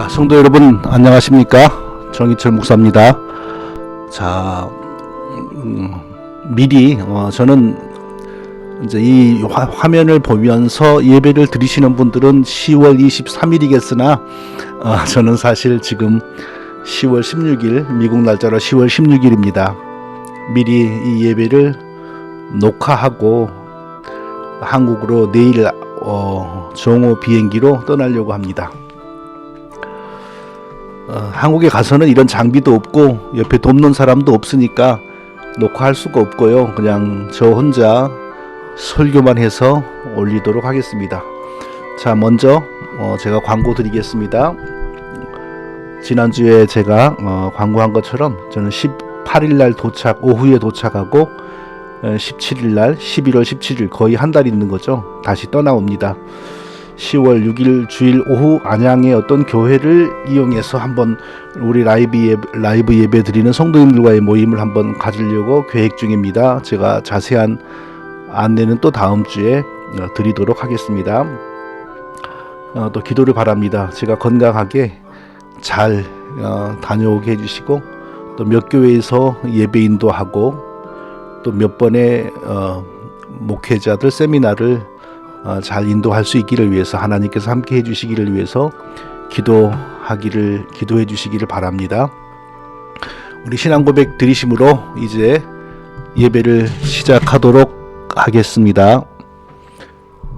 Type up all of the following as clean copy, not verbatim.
성도 여러분 안녕하십니까? 정희철 목사입니다. 자, 미리 저는 이제 이 화면을 보면서 예배를 드리시는 분들은 10월 23일이겠으나 저는 사실 지금 10월 16일 미국 날짜로 10월 16일입니다. 미리 이 예배를 녹화하고 한국으로 내일 정오 비행기로 떠나려고 합니다. 한국에 가서는 이런 장비도 없고 옆에 돕는 사람도 없으니까 녹화할 수가 없고요. 그냥 저 혼자 설교만 해서 올리도록 하겠습니다. 자, 먼저 제가 광고 드리겠습니다. 지난주에 제가 광고한 것처럼 저는 18일날 오후에 도착하고 17일날 11월 17일 거의 한 달 있는 거죠. 다시 떠나옵니다. 10월 6일 주일 오후 안양의 어떤 교회를 이용해서 한번 우리 라이브 예배 드리는 성도님들과의 모임을 한번 가지려고 계획 중입니다. 제가 자세한 안내는 또 다음 주에 드리도록 하겠습니다. 또 기도를 바랍니다. 제가 건강하게 잘 다녀오게 해주시고 또 몇 교회에서 예배 인도하고 또 몇 번의 목회자들 세미나를 잘 인도할 수 있기를 위해서 하나님께서 함께 해주시기를 위해서 기도해 주시기를 바랍니다. 우리 신앙 고백 드리심으로 이제 예배를 시작하도록 하겠습니다.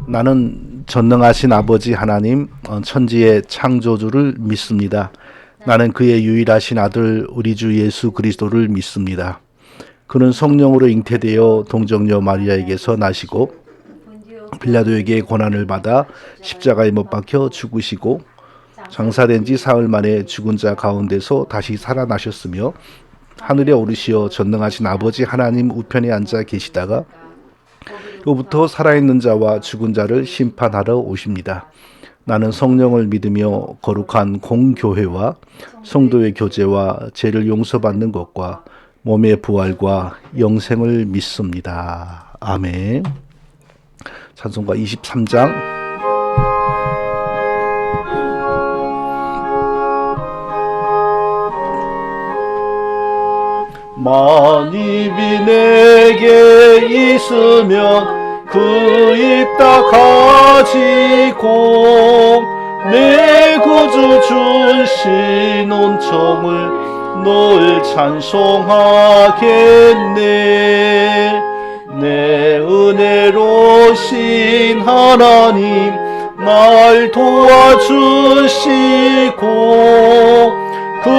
나는 전능하신 아버지 하나님 천지의 창조주를 믿습니다. 나는 그의 유일하신 아들 우리 주 예수 그리스도를 믿습니다. 그는 성령으로 잉태되어 동정녀 마리아에게서 나시고 빌라도에게 고난을 받아 십자가에 못 박혀 죽으시고 장사된 지 사흘 만에 죽은 자 가운데서 다시 살아나셨으며 하늘에 오르시어 전능하신 아버지 하나님 우편에 앉아 계시다가 로부터 살아있는 자와 죽은 자를 심판하러 오십니다. 나는 성령을 믿으며 거룩한 공교회와 성도의 교제와 죄를 용서받는 것과 몸의 부활과 영생을 믿습니다. 아멘. 찬송가 23장 만입이 내게 있으면 그 입 다 가지고 내 구주 주신 은총을 늘 찬송하겠네. 내 은혜로신 하나님 날 도와주시고 그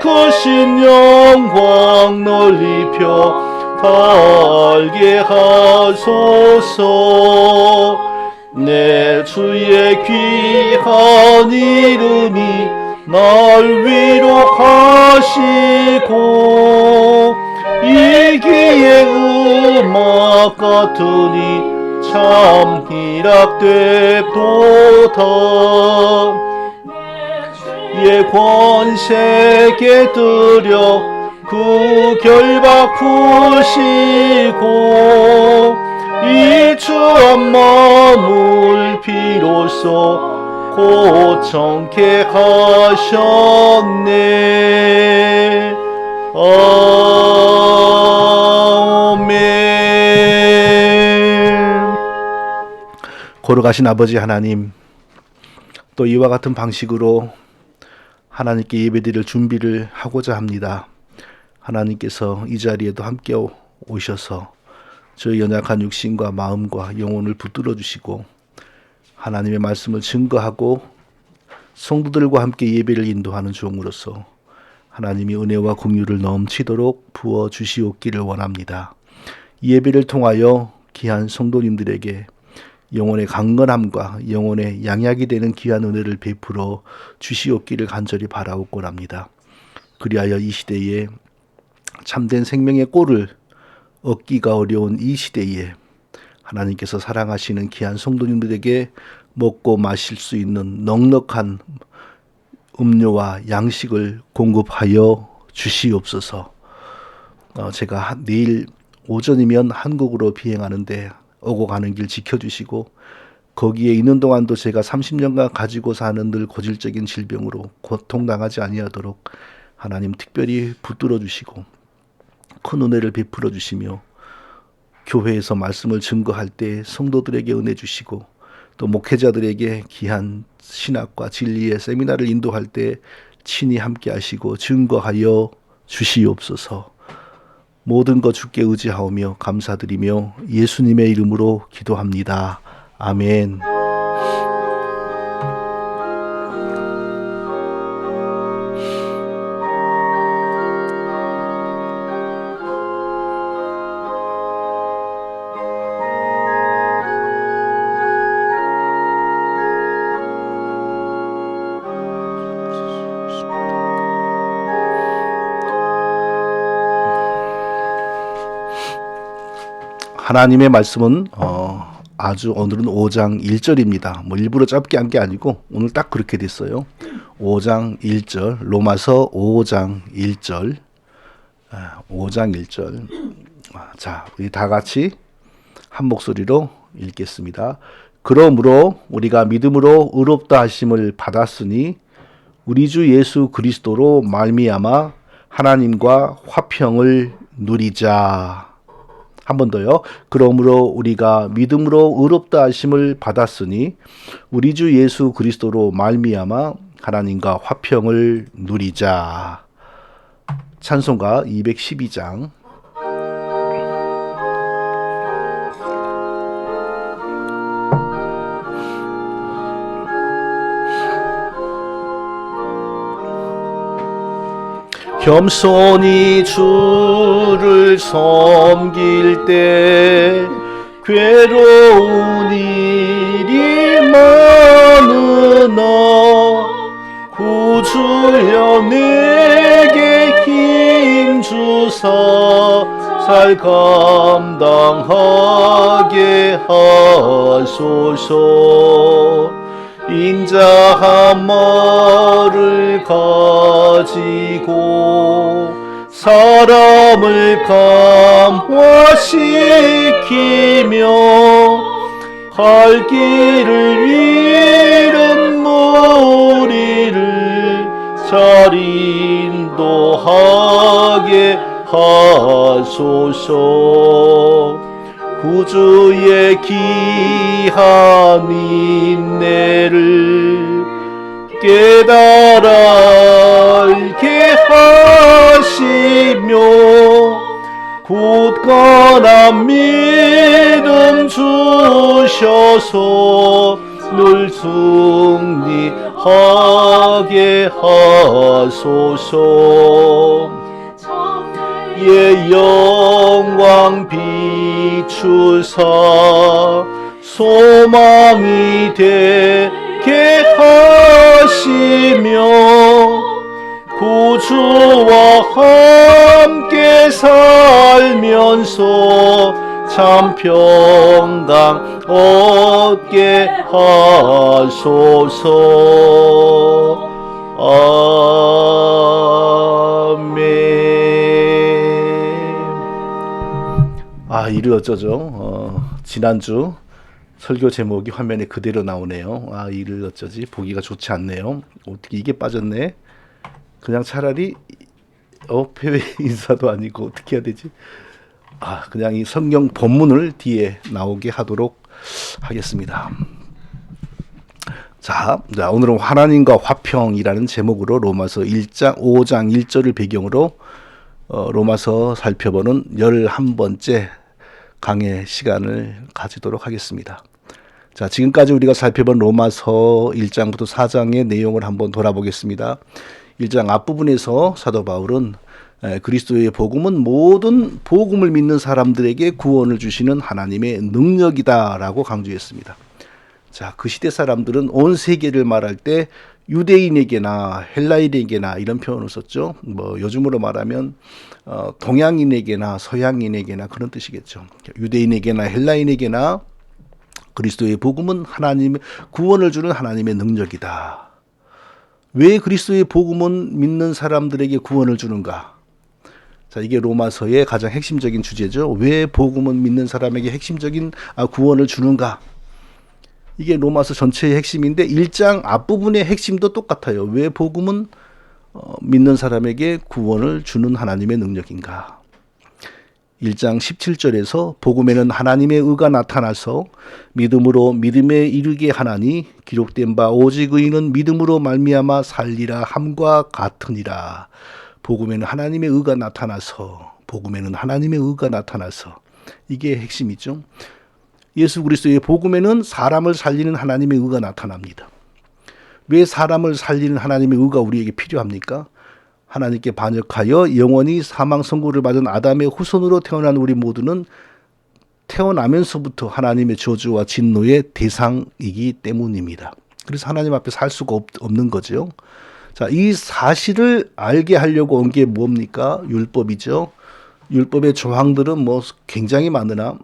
크신 영광 널리 펴 달게 하소서. 내 주의 귀한 이름이 날 위로하시고 이기의 음악 같으니 참 희락되도다. 예 권세께 드려 그 결박 푸시고 이 주한 마음을 비로소 고청케 하셨네. 아멘. 거룩하신 아버지 하나님, 또 이와 같은 방식으로 하나님께 예배드릴 준비를 하고자 합니다. 하나님께서 이 자리에도 함께 오셔서 저희 연약한 육신과 마음과 영혼을 붙들어 주시고 하나님의 말씀을 증거하고 성도들과 함께 예배를 인도하는 종으로서 하나님이 은혜와 긍휼을 넘치도록 부어 주시옵기를 원합니다. 이 예배를 통하여 귀한 성도님들에게 영혼의 강건함과 영혼의 양약이 되는 귀한 은혜를 베풀어 주시옵기를 간절히 바라옵곤 합니다. 그리하여 이 시대에 참된 생명의 꼴을 얻기가 어려운 이 시대에 하나님께서 사랑하시는 귀한 성도님들에게 먹고 마실 수 있는 넉넉한 음료와 양식을 공급하여 주시옵소서. 제가 내일 오전이면 한국으로 비행하는데 오고 가는 길 지켜주시고 거기에 있는 동안도 제가 30년간 가지고 사는 늘 고질적인 질병으로 고통당하지 아니하도록 하나님 특별히 붙들어 주시고 큰 은혜를 베풀어 주시며 교회에서 말씀을 증거할 때 성도들에게 은혜 주시고 또 목회자들에게 귀한 신학과 진리의 세미나를 인도할 때 친히 함께 하시고 증거하여 주시옵소서. 모든 것 주께 의지하오며 감사드리며 예수님의 이름으로 기도합니다. 아멘. 하나님의 말씀은 아주 오늘은 5장 1절입니다. 뭐 일부러 짧게 한 게 아니고 오늘 딱 그렇게 됐어요. 5장 1절, 로마서 5장 1절, 5장 1절. 자, 우리 다 같이 한 목소리로 읽겠습니다. 그러므로 우리가 믿음으로 의롭다 하심을 받았으니 우리 주 예수 그리스도로 말미암아 하나님과 화평을 누리자. 한 번 더요. 그러므로 우리가 믿음으로 의롭다 하심을 받았으니 우리 주 예수 그리스도로 말미암아 하나님과 화평을 누리자. 찬송가 212장. 겸손히 주를 섬길 때 괴로운 일이 많으나 구주여 내게 힘 주사 잘 감당하게 하소서. 인자 한 마를 가지고 사람을 감화시키며 갈 길을 잃은 무리를 잘 인도하게 하소서. 구주의 귀한 인내를 깨달아 알게 하시며 굳건한 믿음 주셔서 늘 승리하게 하소서. 예 영광 비추사 소망이 되게 하시며 구주와 함께 살면서 참 평강 얻게 하소서. 아멘. 이를 어쩌죠? 지난주 설교 제목이 화면에 그대로 나오네요. 이를 어쩌지? 보기가 좋지 않네요. 어떻게 이게 빠졌네? 그냥 차라리 폐회 인사도 아니고 어떻게 해야 되지? 그냥 이 성경 본문을 뒤에 나오게 하도록 하겠습니다. 자, 오늘은 하나님과 화평이라는 제목으로 로마서 5장 1절을 배경으로 로마서 살펴보는 11번째 강의 시간을 가지도록 하겠습니다. 자, 지금까지 우리가 살펴본 로마서 1장부터 4장의 내용을 한번 돌아보겠습니다. 1장 앞부분에서 사도 바울은 그리스도의 복음은 모든 복음을 믿는 사람들에게 구원을 주시는 하나님의 능력이다라고 강조했습니다. 자, 그 시대 사람들은 온 세계를 말할 때 유대인에게나 헬라인에게나 이런 표현을 썼죠. 요즘으로 말하면 동양인에게나 서양인에게나 그런 뜻이겠죠. 유대인에게나 헬라인에게나 그리스도의 복음은 하나님의 구원을 주는 하나님의 능력이다. 왜 그리스도의 복음은 믿는 사람들에게 구원을 주는가? 자, 이게 로마서의 가장 핵심적인 주제죠. 왜 복음은 믿는 사람에게 핵심적인 구원을 주는가? 이게 로마서 전체의 핵심인데 1장 앞부분의 핵심도 똑같아요. 왜 복음은 믿는 사람에게 구원을 주는 하나님의 능력인가? 1장 17절에서 복음에는 하나님의 의가 나타나서 믿음으로 믿음에 이르게 하나니 기록된 바 오직 의인은 믿음으로 말미암아 살리라 함과 같으니라. 복음에는 하나님의 의가 나타나서 이게 핵심이죠. 예수 그리스도의 복음에는 사람을 살리는 하나님의 의가 나타납니다. 왜 사람을 살리는 하나님의 의가 우리에게 필요합니까? 하나님께 반역하여 영원히 사망 선고를 받은 아담의 후손으로 태어난 우리 모두는 태어나면서부터 하나님의 저주와 진노의 대상이기 때문입니다. 그래서 하나님 앞에 살 수가 없는 거죠. 자, 이 사실을 알게 하려고 온 게 뭡니까? 율법이죠. 율법의 조항들은 뭐 굉장히 많으나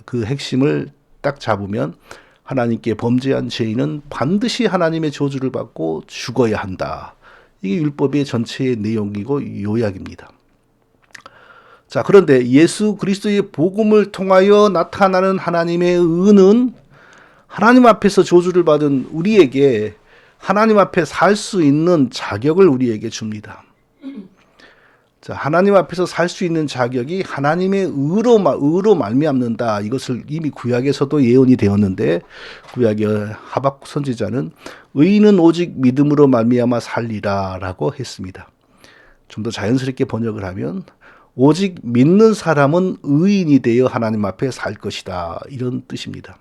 그 핵심을 딱 잡으면 하나님께 범죄한 죄인은 반드시 하나님의 저주를 받고 죽어야 한다. 이게 율법의 전체의 내용이고 요약입니다. 자, 그런데 예수 그리스도의 복음을 통하여 나타나는 하나님의 의는 하나님 앞에서 저주를 받은 우리에게 하나님 앞에 살 수 있는 자격을 우리에게 줍니다. 자, 하나님 앞에서 살 수 있는 자격이 하나님의 의로 말미암는다. 이것을 이미 구약에서도 예언이 되었는데 구약의 하박국 선지자는 의인은 오직 믿음으로 말미암아 살리라라고 했습니다. 좀 더 자연스럽게 번역을 하면 오직 믿는 사람은 의인이 되어 하나님 앞에 살 것이다. 이런 뜻입니다.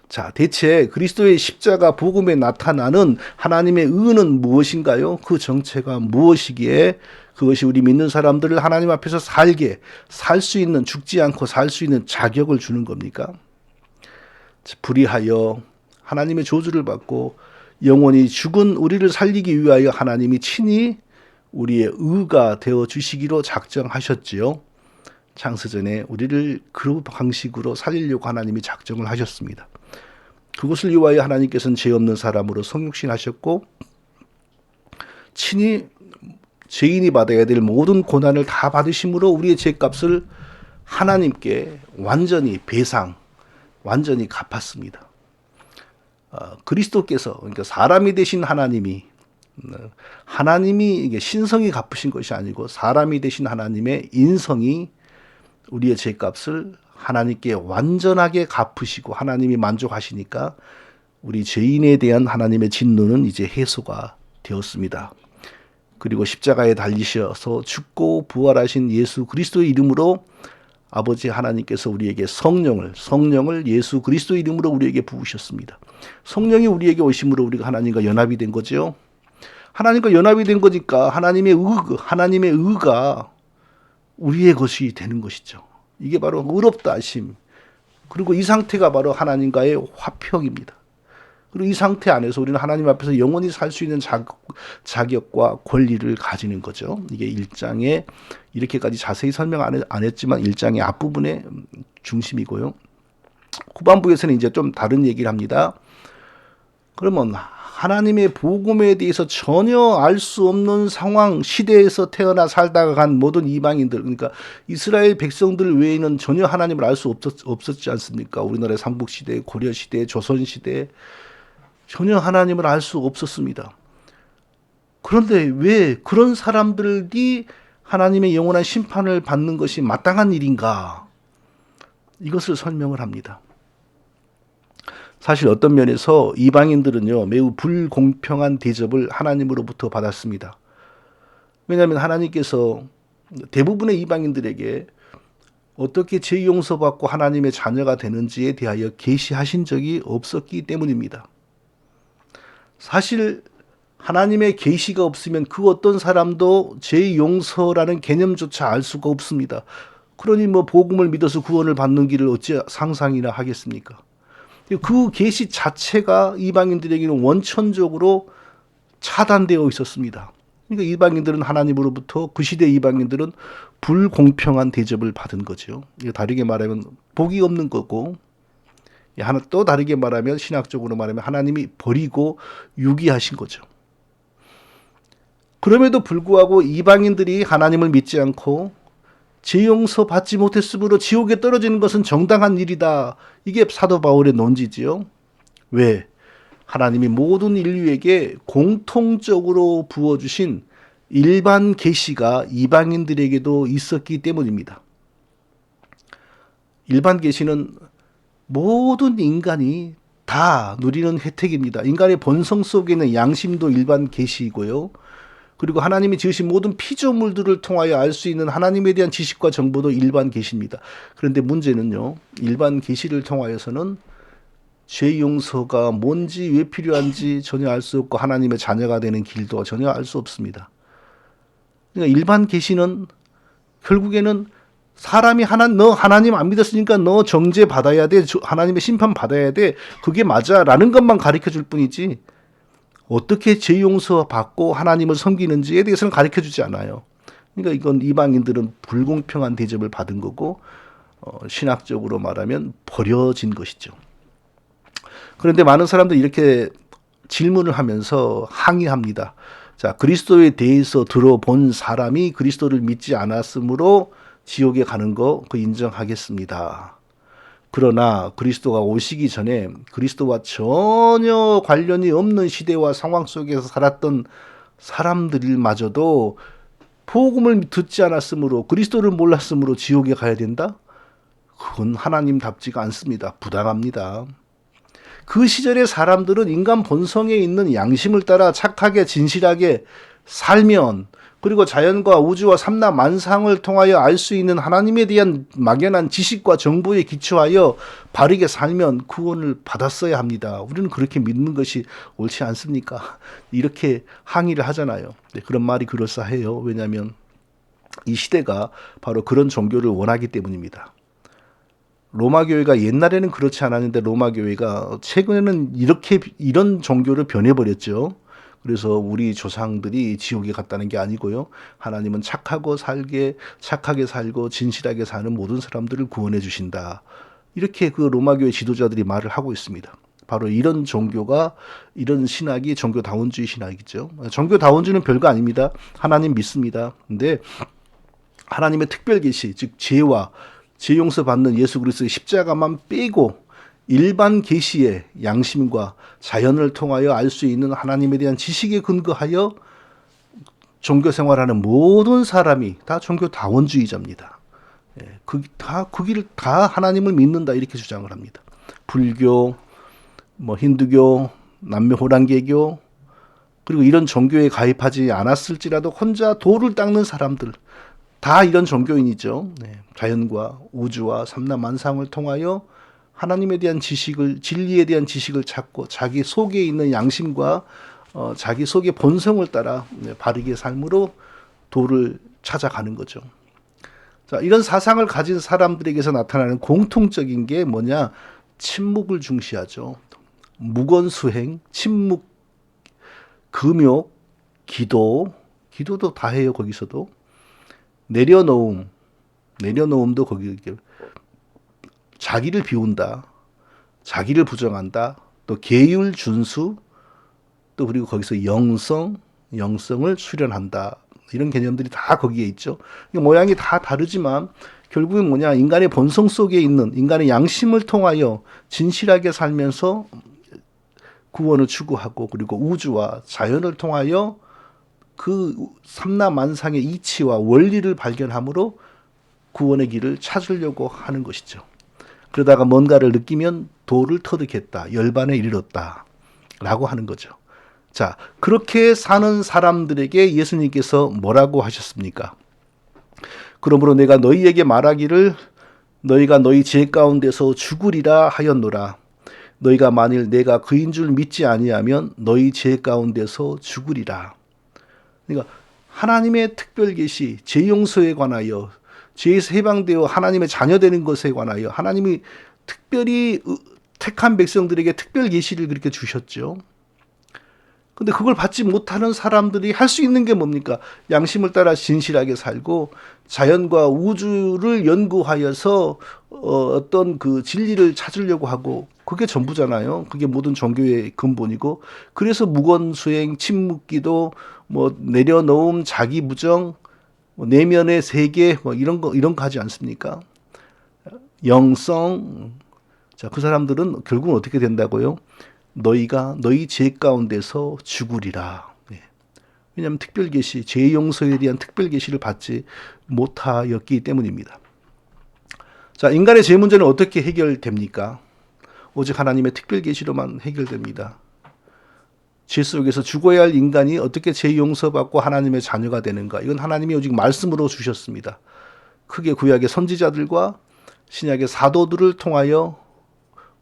자, 대체 그리스도의 십자가 복음에 나타나는 하나님의 의는 무엇인가요? 그 정체가 무엇이기에 그것이 우리 믿는 사람들을 하나님 앞에서 살 수 있는, 죽지 않고 살 수 있는 자격을 주는 겁니까? 불의하여 하나님의 저주를 받고 영원히 죽은 우리를 살리기 위하여 하나님이 친히 우리의 의가 되어 주시기로 작정하셨지요. 창세전에 우리를 그 방식으로 살리려고 하나님이 작정을 하셨습니다. 그것을 위하여 하나님께서는 죄 없는 사람으로 성육신하셨고 친히 죄인이 받아야 될 모든 고난을 다 받으심으로 우리의 죄값을 하나님께 완전히 완전히 갚았습니다. 그리스도께서, 그러니까 사람이 되신 하나님이 이게 신성이 갚으신 것이 아니고 사람이 되신 하나님의 인성이 우리의 죄값을 하나님께 완전하게 갚으시고 하나님이 만족하시니까 우리 죄인에 대한 하나님의 진노는 이제 해소가 되었습니다. 그리고 십자가에 달리셔서 죽고 부활하신 예수 그리스도의 이름으로 아버지 하나님께서 우리에게 성령을 예수 그리스도의 이름으로 우리에게 부으셨습니다. 성령이 우리에게 오심으로 우리가 하나님과 연합이 된 거죠. 하나님과 연합이 된 거니까 하나님의 의가 우리의 것이 되는 것이죠. 이게 바로 의롭다 하심. 그리고 이 상태가 바로 하나님과의 화평입니다. 그리고 이 상태 안에서 우리는 하나님 앞에서 영원히 살 수 있는 자격과 권리를 가지는 거죠. 이게 1장에 이렇게까지 자세히 설명 안 했지만 1장의 앞부분의 중심이고요. 후반부에서는 이제 좀 다른 얘기를 합니다. 그러면 하나님의 복음에 대해서 전혀 알 수 없는 상황, 시대에서 태어나 살다가 간 모든 이방인들, 그러니까 이스라엘 백성들 외에는 전혀 하나님을 알 수 없었지 않습니까? 우리나라의 삼국시대, 고려시대, 조선시대 전혀 하나님을 알 수 없었습니다. 그런데 왜 그런 사람들이 하나님의 영원한 심판을 받는 것이 마땅한 일인가? 이것을 설명을 합니다. 사실 어떤 면에서 이방인들은요, 매우 불공평한 대접을 하나님으로부터 받았습니다. 왜냐하면 하나님께서 대부분의 이방인들에게 어떻게 죄 용서받고 하나님의 자녀가 되는지에 대하여 계시하신 적이 없었기 때문입니다. 사실 하나님의 계시가 없으면 그 어떤 사람도 죄 용서라는 개념조차 알 수가 없습니다. 그러니 뭐 복음을 믿어서 구원을 받는 길을 어찌 상상이나 하겠습니까? 그 계시 자체가 이방인들에게는 원천적으로 차단되어 있었습니다. 그러니까 이방인들은 하나님으로부터, 그 시대 이방인들은 불공평한 대접을 받은 거죠. 다르게 말하면 복이 없는 거고, 또 다르게 말하면 신학적으로 말하면 하나님이 버리고 유기하신 거죠. 그럼에도 불구하고 이방인들이 하나님을 믿지 않고 죄 용서 받지 못했으므로 지옥에 떨어지는 것은 정당한 일이다. 이게 사도 바울의 논지지요. 왜? 하나님이 모든 인류에게 공통적으로 부어주신 일반 계시가 이방인들에게도 있었기 때문입니다. 일반 계시는 모든 인간이 다 누리는 혜택입니다. 인간의 본성 속에 있는 양심도 일반 계시이고요. 그리고 하나님이 지으신 모든 피조물들을 통하여 알 수 있는 하나님에 대한 지식과 정보도 일반 계시입니다. 그런데 문제는요, 일반 계시를 통하여서는 죄 용서가 뭔지 왜 필요한지 전혀 알 수 없고 하나님의 자녀가 되는 길도 전혀 알 수 없습니다. 그러니까 일반 계시는 결국에는 사람이 너 하나님 안 믿었으니까 너 정죄 받아야 돼, 하나님의 심판 받아야 돼, 그게 맞아라는 것만 가르쳐 줄 뿐이지 어떻게 죄 용서 받고 하나님을 섬기는지에 대해서는 가르쳐 주지 않아요. 그러니까 이건 이방인들은 불공평한 대접을 받은 거고 신학적으로 말하면 버려진 것이죠. 그런데 많은 사람들이 이렇게 질문을 하면서 항의합니다. 자, 그리스도에 대해서 들어본 사람이 그리스도를 믿지 않았으므로 지옥에 가는 거 그 인정하겠습니다. 그러나 그리스도가 오시기 전에 그리스도와 전혀 관련이 없는 시대와 상황 속에서 살았던 사람들마저도 복음을 듣지 않았으므로 그리스도를 몰랐으므로 지옥에 가야 된다? 그건 하나님답지가 않습니다. 부당합니다. 그 시절의 사람들은 인간 본성에 있는 양심을 따라 착하게 진실하게 살면, 그리고 자연과 우주와 삼라 만상을 통하여 알 수 있는 하나님에 대한 막연한 지식과 정보에 기초하여 바르게 살면 구원을 받았어야 합니다. 우리는 그렇게 믿는 것이 옳지 않습니까? 이렇게 항의를 하잖아요. 네, 그런 말이 그럴싸해요. 왜냐하면 이 시대가 바로 그런 종교를 원하기 때문입니다. 로마 교회가 옛날에는 그렇지 않았는데 로마 교회가 최근에는 이런 종교를 변해버렸죠. 그래서 우리 조상들이 지옥에 갔다는 게 아니고요. 하나님은 착하게 살고 진실하게 사는 모든 사람들을 구원해 주신다. 이렇게 그 로마 교회 지도자들이 말을 하고 있습니다. 바로 이런 종교가, 이런 신학이 종교다원주의 신학이죠. 종교다원주의는 별거 아닙니다. 하나님 믿습니다. 근데 하나님의 특별 계시, 즉 죄 용서 받는 예수 그리스도의 십자가만 빼고 일반 계시의 양심과 자연을 통하여 알 수 있는 하나님에 대한 지식에 근거하여 종교 생활하는 모든 사람이 다 종교다원주의자입니다. 그 길을 다 하나님을 믿는다 이렇게 주장을 합니다. 불교, 힌두교, 남묘호랑개교, 그리고 이런 종교에 가입하지 않았을지라도 혼자 돌을 닦는 사람들 다 이런 종교인이죠. 자연과 우주와 삼라 만상을 통하여 하나님에 대한 지식을, 진리에 대한 지식을 찾고 자기 속에 있는 양심과 자기 속의 본성을 따라 바르게 삶으로 도를 찾아가는 거죠. 자, 이런 사상을 가진 사람들에게서 나타나는 공통적인 게 뭐냐? 침묵을 중시하죠. 무건수행, 침묵, 금욕, 기도도 다 해요. 거기서도 내려놓음도 거기 자기를 비운다, 자기를 부정한다, 또 계율 준수, 또 그리고 거기서 영성을 수련한다. 이런 개념들이 다 거기에 있죠. 모양이 다 다르지만 결국은 뭐냐? 인간의 본성 속에 있는 인간의 양심을 통하여 진실하게 살면서 구원을 추구하고, 그리고 우주와 자연을 통하여 그 삼라 만상의 이치와 원리를 발견함으로 구원의 길을 찾으려고 하는 것이죠. 그러다가 뭔가를 느끼면 도를 터득했다, 열반에 이르렀다 라고 하는 거죠. 자, 그렇게 사는 사람들에게 예수님께서 뭐라고 하셨습니까? 그러므로 내가 너희에게 말하기를 너희가 너희 죄 가운데서 죽으리라 하였노라. 너희가 만일 내가 그인 줄 믿지 아니하면 너희 죄 가운데서 죽으리라. 그러니까 하나님의 특별 계시, 죄 용서에 관하여, 죄에서 해방되어 하나님의 자녀 되는 것에 관하여 하나님이 특별히 택한 백성들에게 특별 계시를 그렇게 주셨죠. 근데 그걸 받지 못하는 사람들이 할 수 있는 게 뭡니까? 양심을 따라 진실하게 살고 자연과 우주를 연구하여서 어떤 그 진리를 찾으려고 하고, 그게 전부잖아요. 그게 모든 종교의 근본이고, 그래서 무건수행, 침묵기도, 내려놓음, 자기부정, 내면의 세계, 이런 거 하지 않습니까? 영성. 자, 그 사람들은 결국은 어떻게 된다고요? 너희가 너희 죄 가운데서 죽으리라. 왜냐하면 특별계시, 죄 용서에 대한 특별계시를 받지 못하였기 때문입니다. 자, 인간의 죄 문제는 어떻게 해결됩니까? 오직 하나님의 특별계시로만 해결됩니다. 죄 속에서 죽어야 할 인간이 어떻게 죄 용서받고 하나님의 자녀가 되는가? 이건 하나님이 오직 말씀으로 주셨습니다. 크게 구약의 선지자들과 신약의 사도들을 통하여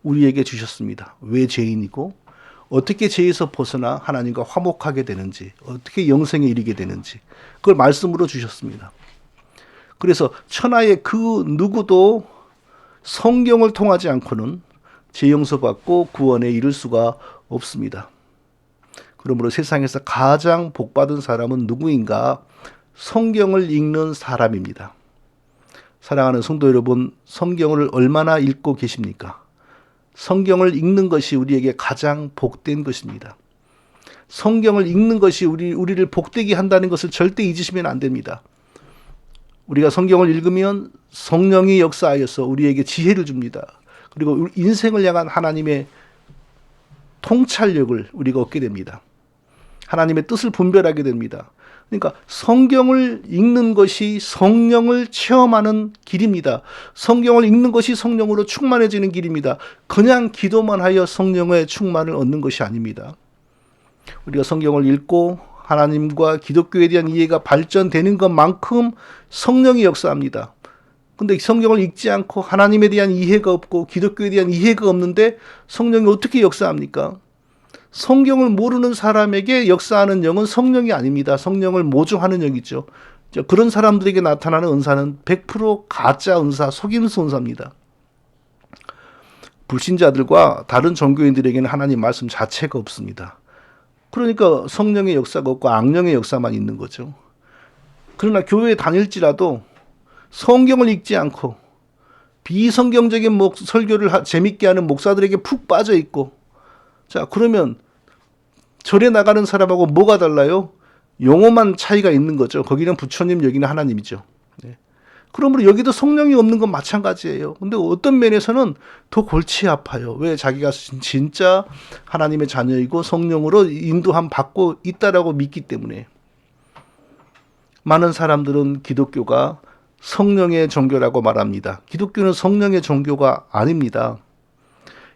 우리에게 주셨습니다. 왜 죄인이고 어떻게 죄에서 벗어나 하나님과 화목하게 되는지, 어떻게 영생에 이르게 되는지 그걸 말씀으로 주셨습니다. 그래서 천하의 그 누구도 성경을 통하지 않고는 죄 용서받고 구원에 이를 수가 없습니다. 그러므로 세상에서 가장 복받은 사람은 누구인가? 성경을 읽는 사람입니다. 사랑하는 성도 여러분, 성경을 얼마나 읽고 계십니까? 성경을 읽는 것이 우리에게 가장 복된 것입니다. 성경을 읽는 것이 우리를 복되게 한다는 것을 절대 잊으시면 안 됩니다. 우리가 성경을 읽으면 성령이 역사하여서 우리에게 지혜를 줍니다. 그리고 인생을 향한 하나님의 통찰력을 우리가 얻게 됩니다. 하나님의 뜻을 분별하게 됩니다. 그러니까 성경을 읽는 것이 성령을 체험하는 길입니다. 성경을 읽는 것이 성령으로 충만해지는 길입니다. 그냥 기도만 하여 성령의 충만을 얻는 것이 아닙니다. 우리가 성경을 읽고 하나님과 기독교에 대한 이해가 발전되는 것만큼 성령이 역사합니다. 근데 성경을 읽지 않고 하나님에 대한 이해가 없고 기독교에 대한 이해가 없는데 성령이 어떻게 역사합니까? 성경을 모르는 사람에게 역사하는 영은 성령이 아닙니다. 성령을 모조하는 영이죠. 그런 사람들에게 나타나는 은사는 100% 가짜 은사, 속임수 은사입니다. 불신자들과 다른 종교인들에게는 하나님 말씀 자체가 없습니다. 그러니까 성령의 역사가 없고 악령의 역사만 있는 거죠. 그러나 교회에 다닐지라도 성경을 읽지 않고 비성경적인 설교를 재밌게 하는 목사들에게 푹 빠져 있고, 자, 그러면 절에 나가는 사람하고 뭐가 달라요? 용어만 차이가 있는 거죠. 거기는 부처님, 여기는 하나님이죠. 네. 그러므로 여기도 성령이 없는 건 마찬가지예요. 근데 어떤 면에서는 더 골치 아파요. 왜? 자기가 진짜 하나님의 자녀이고 성령으로 인도함 받고 있다라고 믿기 때문에. 많은 사람들은 기독교가 성령의 종교라고 말합니다. 기독교는 성령의 종교가 아닙니다.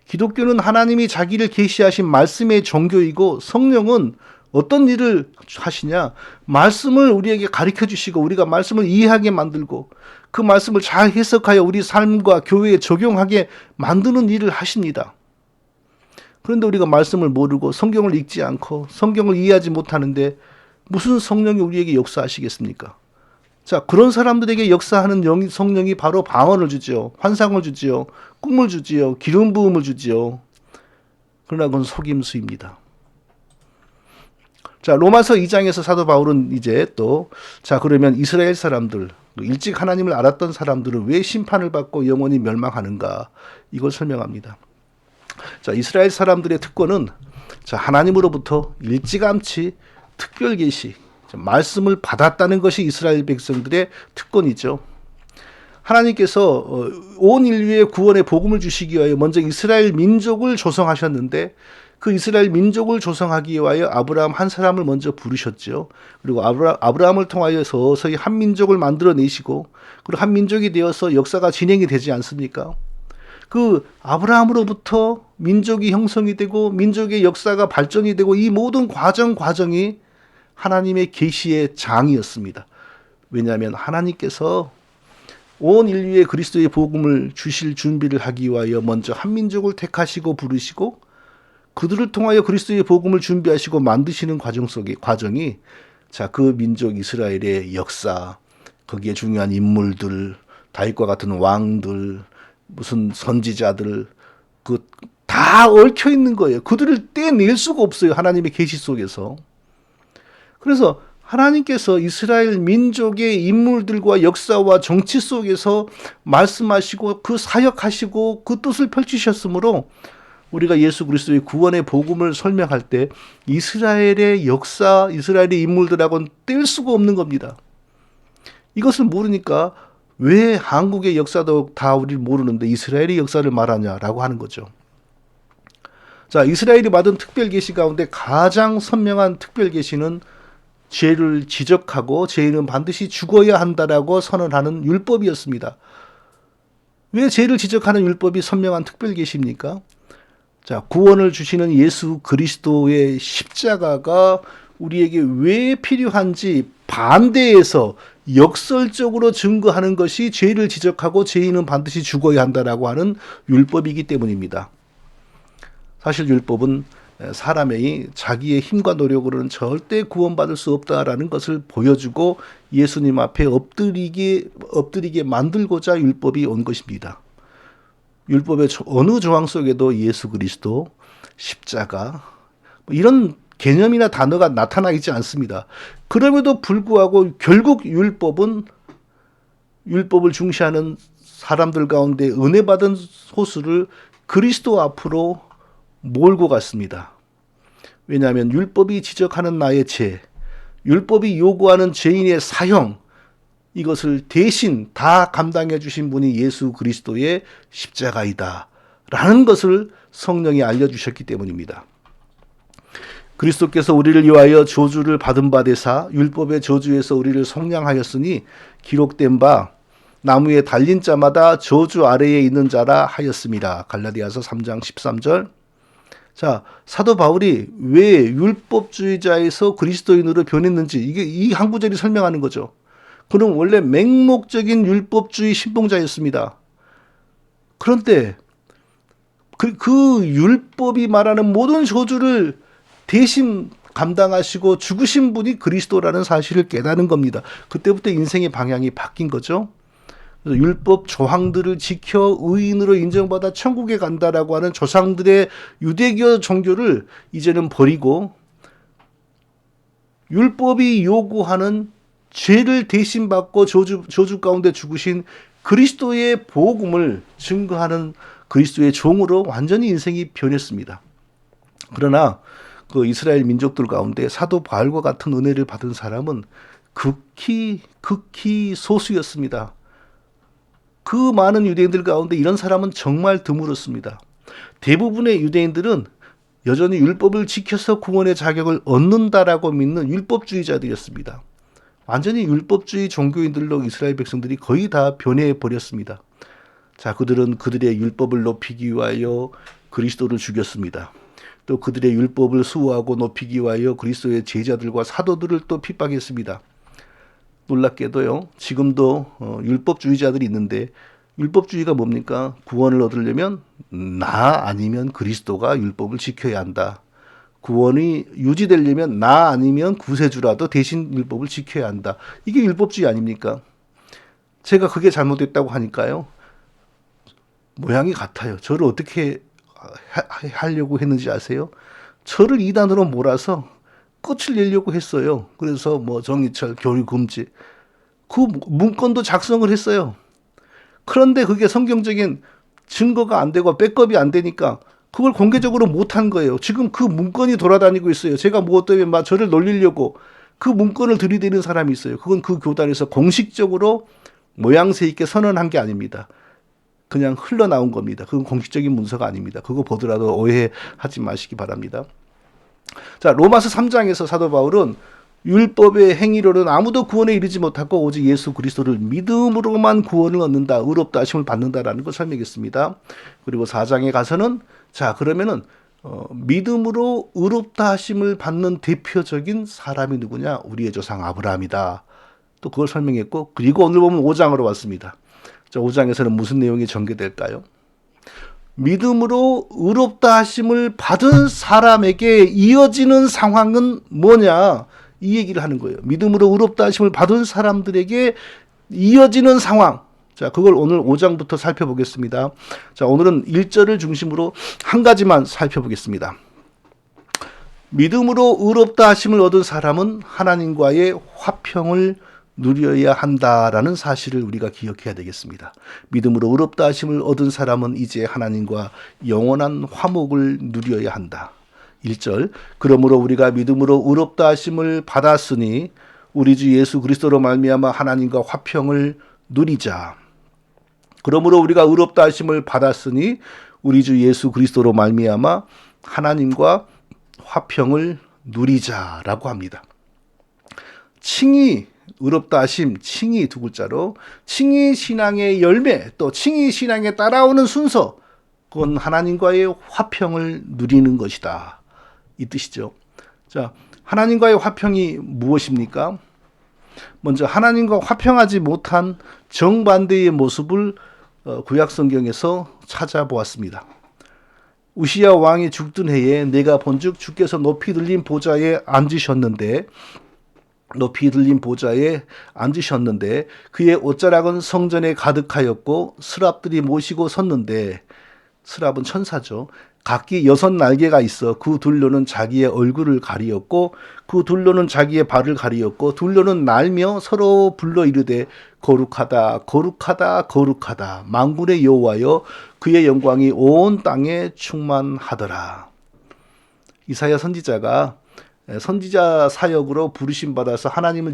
기독교는 하나님이 자기를 계시하신 말씀의 종교이고, 성령은 어떤 일을 하시냐? 말씀을 우리에게 가르쳐 주시고 우리가 말씀을 이해하게 만들고 그 말씀을 잘 해석하여 우리 삶과 교회에 적용하게 만드는 일을 하십니다. 그런데 우리가 말씀을 모르고 성경을 읽지 않고 성경을 이해하지 못하는데 무슨 성령이 우리에게 역사하시겠습니까? 자, 그런 사람들에게 역사하는 성령이 바로 방언을 주지요. 환상을 주지요. 꿈을 주지요. 기름 부음을 주지요. 그러나 그건 속임수입니다. 자, 로마서 2장에서 사도 바울은 이제 또, 자, 그러면 이스라엘 사람들, 일찍 하나님을 알았던 사람들은 왜 심판을 받고 영원히 멸망하는가? 이걸 설명합니다. 자, 이스라엘 사람들의 특권은, 자, 하나님으로부터 일찌감치 특별 계시, 말씀을 받았다는 것이 이스라엘 백성들의 특권이죠. 하나님께서 온 인류의 구원의 복음을 주시기 위하여 먼저 이스라엘 민족을 조성하셨는데, 그 이스라엘 민족을 조성하기 위하여 아브라함 한 사람을 먼저 부르셨죠. 그리고 아브라함을 통하여 서서히 한 민족을 만들어내시고, 그리고 한 민족이 되어서 역사가 진행이 되지 않습니까? 그 아브라함으로부터 민족이 형성이 되고 민족의 역사가 발전이 되고, 이 모든 과정이 하나님의 계시의 장이었습니다. 왜냐하면 하나님께서 온 인류의 그리스도의 복음을 주실 준비를 하기 위하여 먼저 한 민족을 택하시고 부르시고, 그들을 통하여 그리스도의 복음을 준비하시고 만드시는 과정이, 자, 그 민족 이스라엘의 역사, 거기에 중요한 인물들, 다윗과 같은 왕들, 무슨 선지자들, 그 다 얽혀 있는 거예요. 그들을 떼낼 수가 없어요. 하나님의 계시 속에서. 그래서 하나님께서 이스라엘 민족의 인물들과 역사와 정치 속에서 말씀하시고 그 사역하시고 그 뜻을 펼치셨으므로, 우리가 예수 그리스도의 구원의 복음을 설명할 때 이스라엘의 역사, 이스라엘의 인물들하고는 뗄 수가 없는 겁니다. 이것을 모르니까 왜 한국의 역사도 다 우리를 모르는데 이스라엘의 역사를 말하냐라고 하는 거죠. 자, 이스라엘이 받은 특별 계시 가운데 가장 선명한 특별 계시는 죄를 지적하고 죄인은 반드시 죽어야 한다라고 선언하는 율법이었습니다. 왜 죄를 지적하는 율법이 선명한 특별 계시입니까? 자, 구원을 주시는 예수 그리스도의 십자가가 우리에게 왜 필요한지 반대해서 역설적으로 증거하는 것이 죄를 지적하고 죄인은 반드시 죽어야 한다라고 하는 율법이기 때문입니다. 사실 율법은 사람의 자기의 힘과 노력으로는 절대 구원받을 수 없다라는 것을 보여주고 예수님 앞에 엎드리게 만들고자 율법이 온 것입니다. 율법의 어느 조항 속에도 예수 그리스도, 십자가 이런 개념이나 단어가 나타나 있지 않습니다. 그럼에도 불구하고 결국 율법은 율법을 중시하는 사람들 가운데 은혜 받은 소수를 그리스도 앞으로 몰고 갔습니다. 왜냐하면 율법이 지적하는 나의 죄, 율법이 요구하는 죄인의 사형, 이것을 대신 다 감당해 주신 분이 예수 그리스도의 십자가이다 라는 것을 성령이 알려주셨기 때문입니다. 그리스도께서 우리를 위하여 저주를 받은 바 되사 율법의 저주에서 우리를 속량하였으니 기록된 바 나무에 달린 자마다 저주 아래에 있는 자라 하였습니다. 갈라디아서 3장 13절. 자, 사도 바울이 왜 율법주의자에서 그리스도인으로 변했는지 이게 이 한 구절이 설명하는 거죠. 그는 원래 맹목적인 율법주의 신봉자였습니다. 그런데 그 율법이 말하는 모든 저주를 대신 감당하시고 죽으신 분이 그리스도라는 사실을 깨닫는 겁니다. 그때부터 인생의 방향이 바뀐 거죠. 그래서 율법 조항들을 지켜 의인으로 인정받아 천국에 간다라고 하는 조상들의 유대교 종교를 이제는 버리고 율법이 요구하는 죄를 대신 받고 저주 가운데 죽으신 그리스도의 복음을 증거하는 그리스도의 종으로 완전히 인생이 변했습니다. 그러나 그 이스라엘 민족들 가운데 사도 바울과 같은 은혜를 받은 사람은 극히 소수였습니다. 그 많은 유대인들 가운데 이런 사람은 정말 드물었습니다. 대부분의 유대인들은 여전히 율법을 지켜서 구원의 자격을 얻는다라고 믿는 율법주의자들이었습니다. 완전히 율법주의 종교인들로 이스라엘 백성들이 거의 다 변해버렸습니다. 자, 그들은 그들의 율법을 높이기 위하여 그리스도를 죽였습니다. 또 그들의 율법을 수호하고 높이기 위하여 그리스도의 제자들과 사도들을 또 핍박했습니다. 놀랍게도요, 지금도 율법주의자들이 있는데 율법주의가 뭡니까? 구원을 얻으려면 나 아니면 그리스도가 율법을 지켜야 한다. 구원이 유지되려면 나 아니면 구세주라도 대신 율법을 지켜야 한다. 이게 율법주의 아닙니까? 제가 그게 잘못됐다고 하니까요, 모양이 같아요. 저를 어떻게 하려고 했는지 아세요? 저를 이단으로 몰아서 끝을 내려고 했어요. 그래서 뭐 정의철, 교류금지 그 문건도 작성을 했어요. 그런데 그게 성경적인 증거가 안 되고 백업이 안 되니까 그걸 공개적으로 못한 거예요. 지금 그 문건이 돌아다니고 있어요. 제가 뭐 때문에 막 저를 놀리려고 그 문건을 들이대는 사람이 있어요. 그건 그 교단에서 공식적으로 모양새 있게 선언한 게 아닙니다. 그냥 흘러나온 겁니다. 그건 공식적인 문서가 아닙니다. 그거 보더라도 오해하지 마시기 바랍니다. 자, 로마서 3장에서 사도 바울은 율법의 행위로는 아무도 구원에 이르지 못하고 오직 예수 그리스도를 믿음으로만 구원을 얻는다, 의롭다 하심을 받는다라는 걸 설명했습니다. 그리고 4장에 가서는 자, 그러면은 믿음으로 의롭다 하심을 받는 대표적인 사람이 누구냐? 우리의 조상 아브라함이다. 또 그걸 설명했고, 그리고 오늘 보면 5장으로 왔습니다. 자, 5장에서는 무슨 내용이 전개될까요? 믿음으로 의롭다 하심을 받은 사람에게 이어지는 상황은 뭐냐? 이 얘기를 하는 거예요. 믿음으로 의롭다 하심을 받은 사람들에게 이어지는 상황. 자, 그걸 오늘 5장부터 살펴보겠습니다. 자, 오늘은 1절을 중심으로 한 가지만 살펴보겠습니다. 믿음으로 의롭다 하심을 얻은 사람은 하나님과의 화평을 누려야 한다라는 사실을 우리가 기억해야 되겠습니다. 믿음으로 의롭다 하심을 얻은 사람은 이제 하나님과 영원한 화목을 누려야 한다. 1절, 그러므로 우리가 믿음으로 의롭다 하심을 받았으니 우리 주 예수 그리스도로 말미암아 하나님과 화평을 누리자. 그러므로 우리가 의롭다 하심을 받았으니 우리 주 예수 그리스도로 말미암아 하나님과 화평을 누리자라고 합니다. 칭의, 의롭다 하심, 칭의 두 글자로 칭의 신앙의 열매, 또 칭의 신앙에 따라오는 순서, 그건 하나님과의 화평을 누리는 것이다. 이 뜻이죠. 자, 하나님과의 화평이 무엇입니까? 먼저 하나님과 화평하지 못한 정반대의 모습을 구약 성경에서 찾아보았습니다. 우시야 왕이 죽던 해에 내가 본즉 주께서 높이 들린 보좌에 앉으셨는데 그의 옷자락은 성전에 가득하였고 스랍들이 모시고 섰는데, 스랍은 천사죠. 각기 6날개가 있어 그 둘로는 자기의 얼굴을 가리었고 그 둘로는 자기의 발을 가리었고 둘로는 날며 서로 불러 이르되 거룩하다 거룩하다 거룩하다 만군의 여호와여 그의 영광이 온 땅에 충만하더라. 이사야 선지자가 선지자 사역으로 부르심 받아서 하나님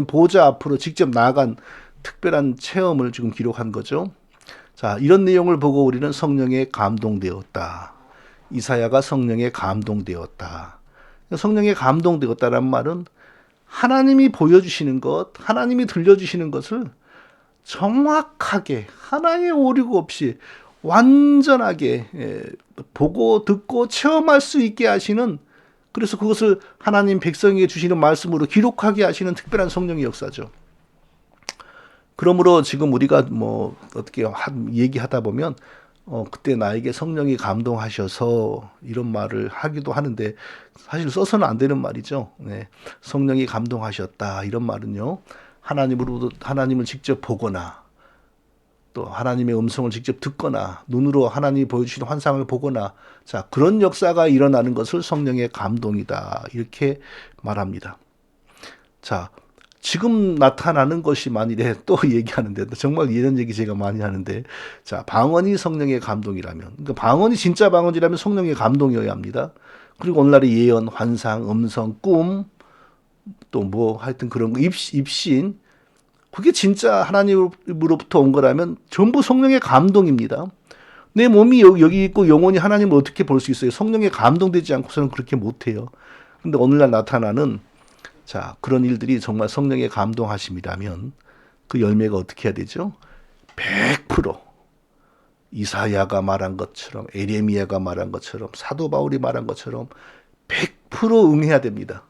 보좌 앞으로 직접 나아간 특별한 체험을 지금 기록한 거죠. 자, 이런 내용을 보고 우리는 성령에 감동되었다. 이사야가 성령에 감동되었다. 성령에 감동되었다라는 말은 하나님이 보여주시는 것, 하나님이 들려주시는 것을 정확하게 하나의 오류가 없이 완전하게 보고 듣고 체험할 수 있게 하시는, 그래서 그것을 하나님 백성에게 주시는 말씀으로 기록하게 하시는 특별한 성령의 역사죠. 그러므로 지금 우리가 뭐 어떻게 얘기하다 보면 그때 나에게 성령이 감동하셔서 이런 말을 하기도 하는데 사실 써서는 안 되는 말이죠. 네. 성령이 감동하셨다 이런 말은요, 하나님을 직접 보거나 또 하나님의 음성을 직접 듣거나 눈으로 하나님이 보여주시는 환상을 보거나, 자, 그런 역사가 일어나는 것을 성령의 감동이다 이렇게 말합니다. 자, 지금 나타나는 것이 만일에 또 얘기하는데, 정말 이런 얘기 제가 많이 하는데, 자, 방언이 성령의 감동이라면, 그러니까 방언이 진짜 방언이라면 성령의 감동이어야 합니다. 그리고 오늘날의 예언, 환상, 음성, 꿈, 또 뭐 하여튼 그런 거, 입신, 그게 진짜 하나님으로부터 온 거라면 전부 성령의 감동입니다. 내 몸이 여기 있고 영혼이 하나님을 어떻게 볼 수 있어요? 성령에 감동되지 않고서는 그렇게 못해요. 근데 오늘날 나타나는, 자, 그런 일들이 정말 성령의 감동하심이라면 그 열매가 어떻게 해야 되죠? 100% 이사야가 말한 것처럼, 에레미야가 말한 것처럼, 사도 바울이 말한 것처럼 100% 응해야 됩니다.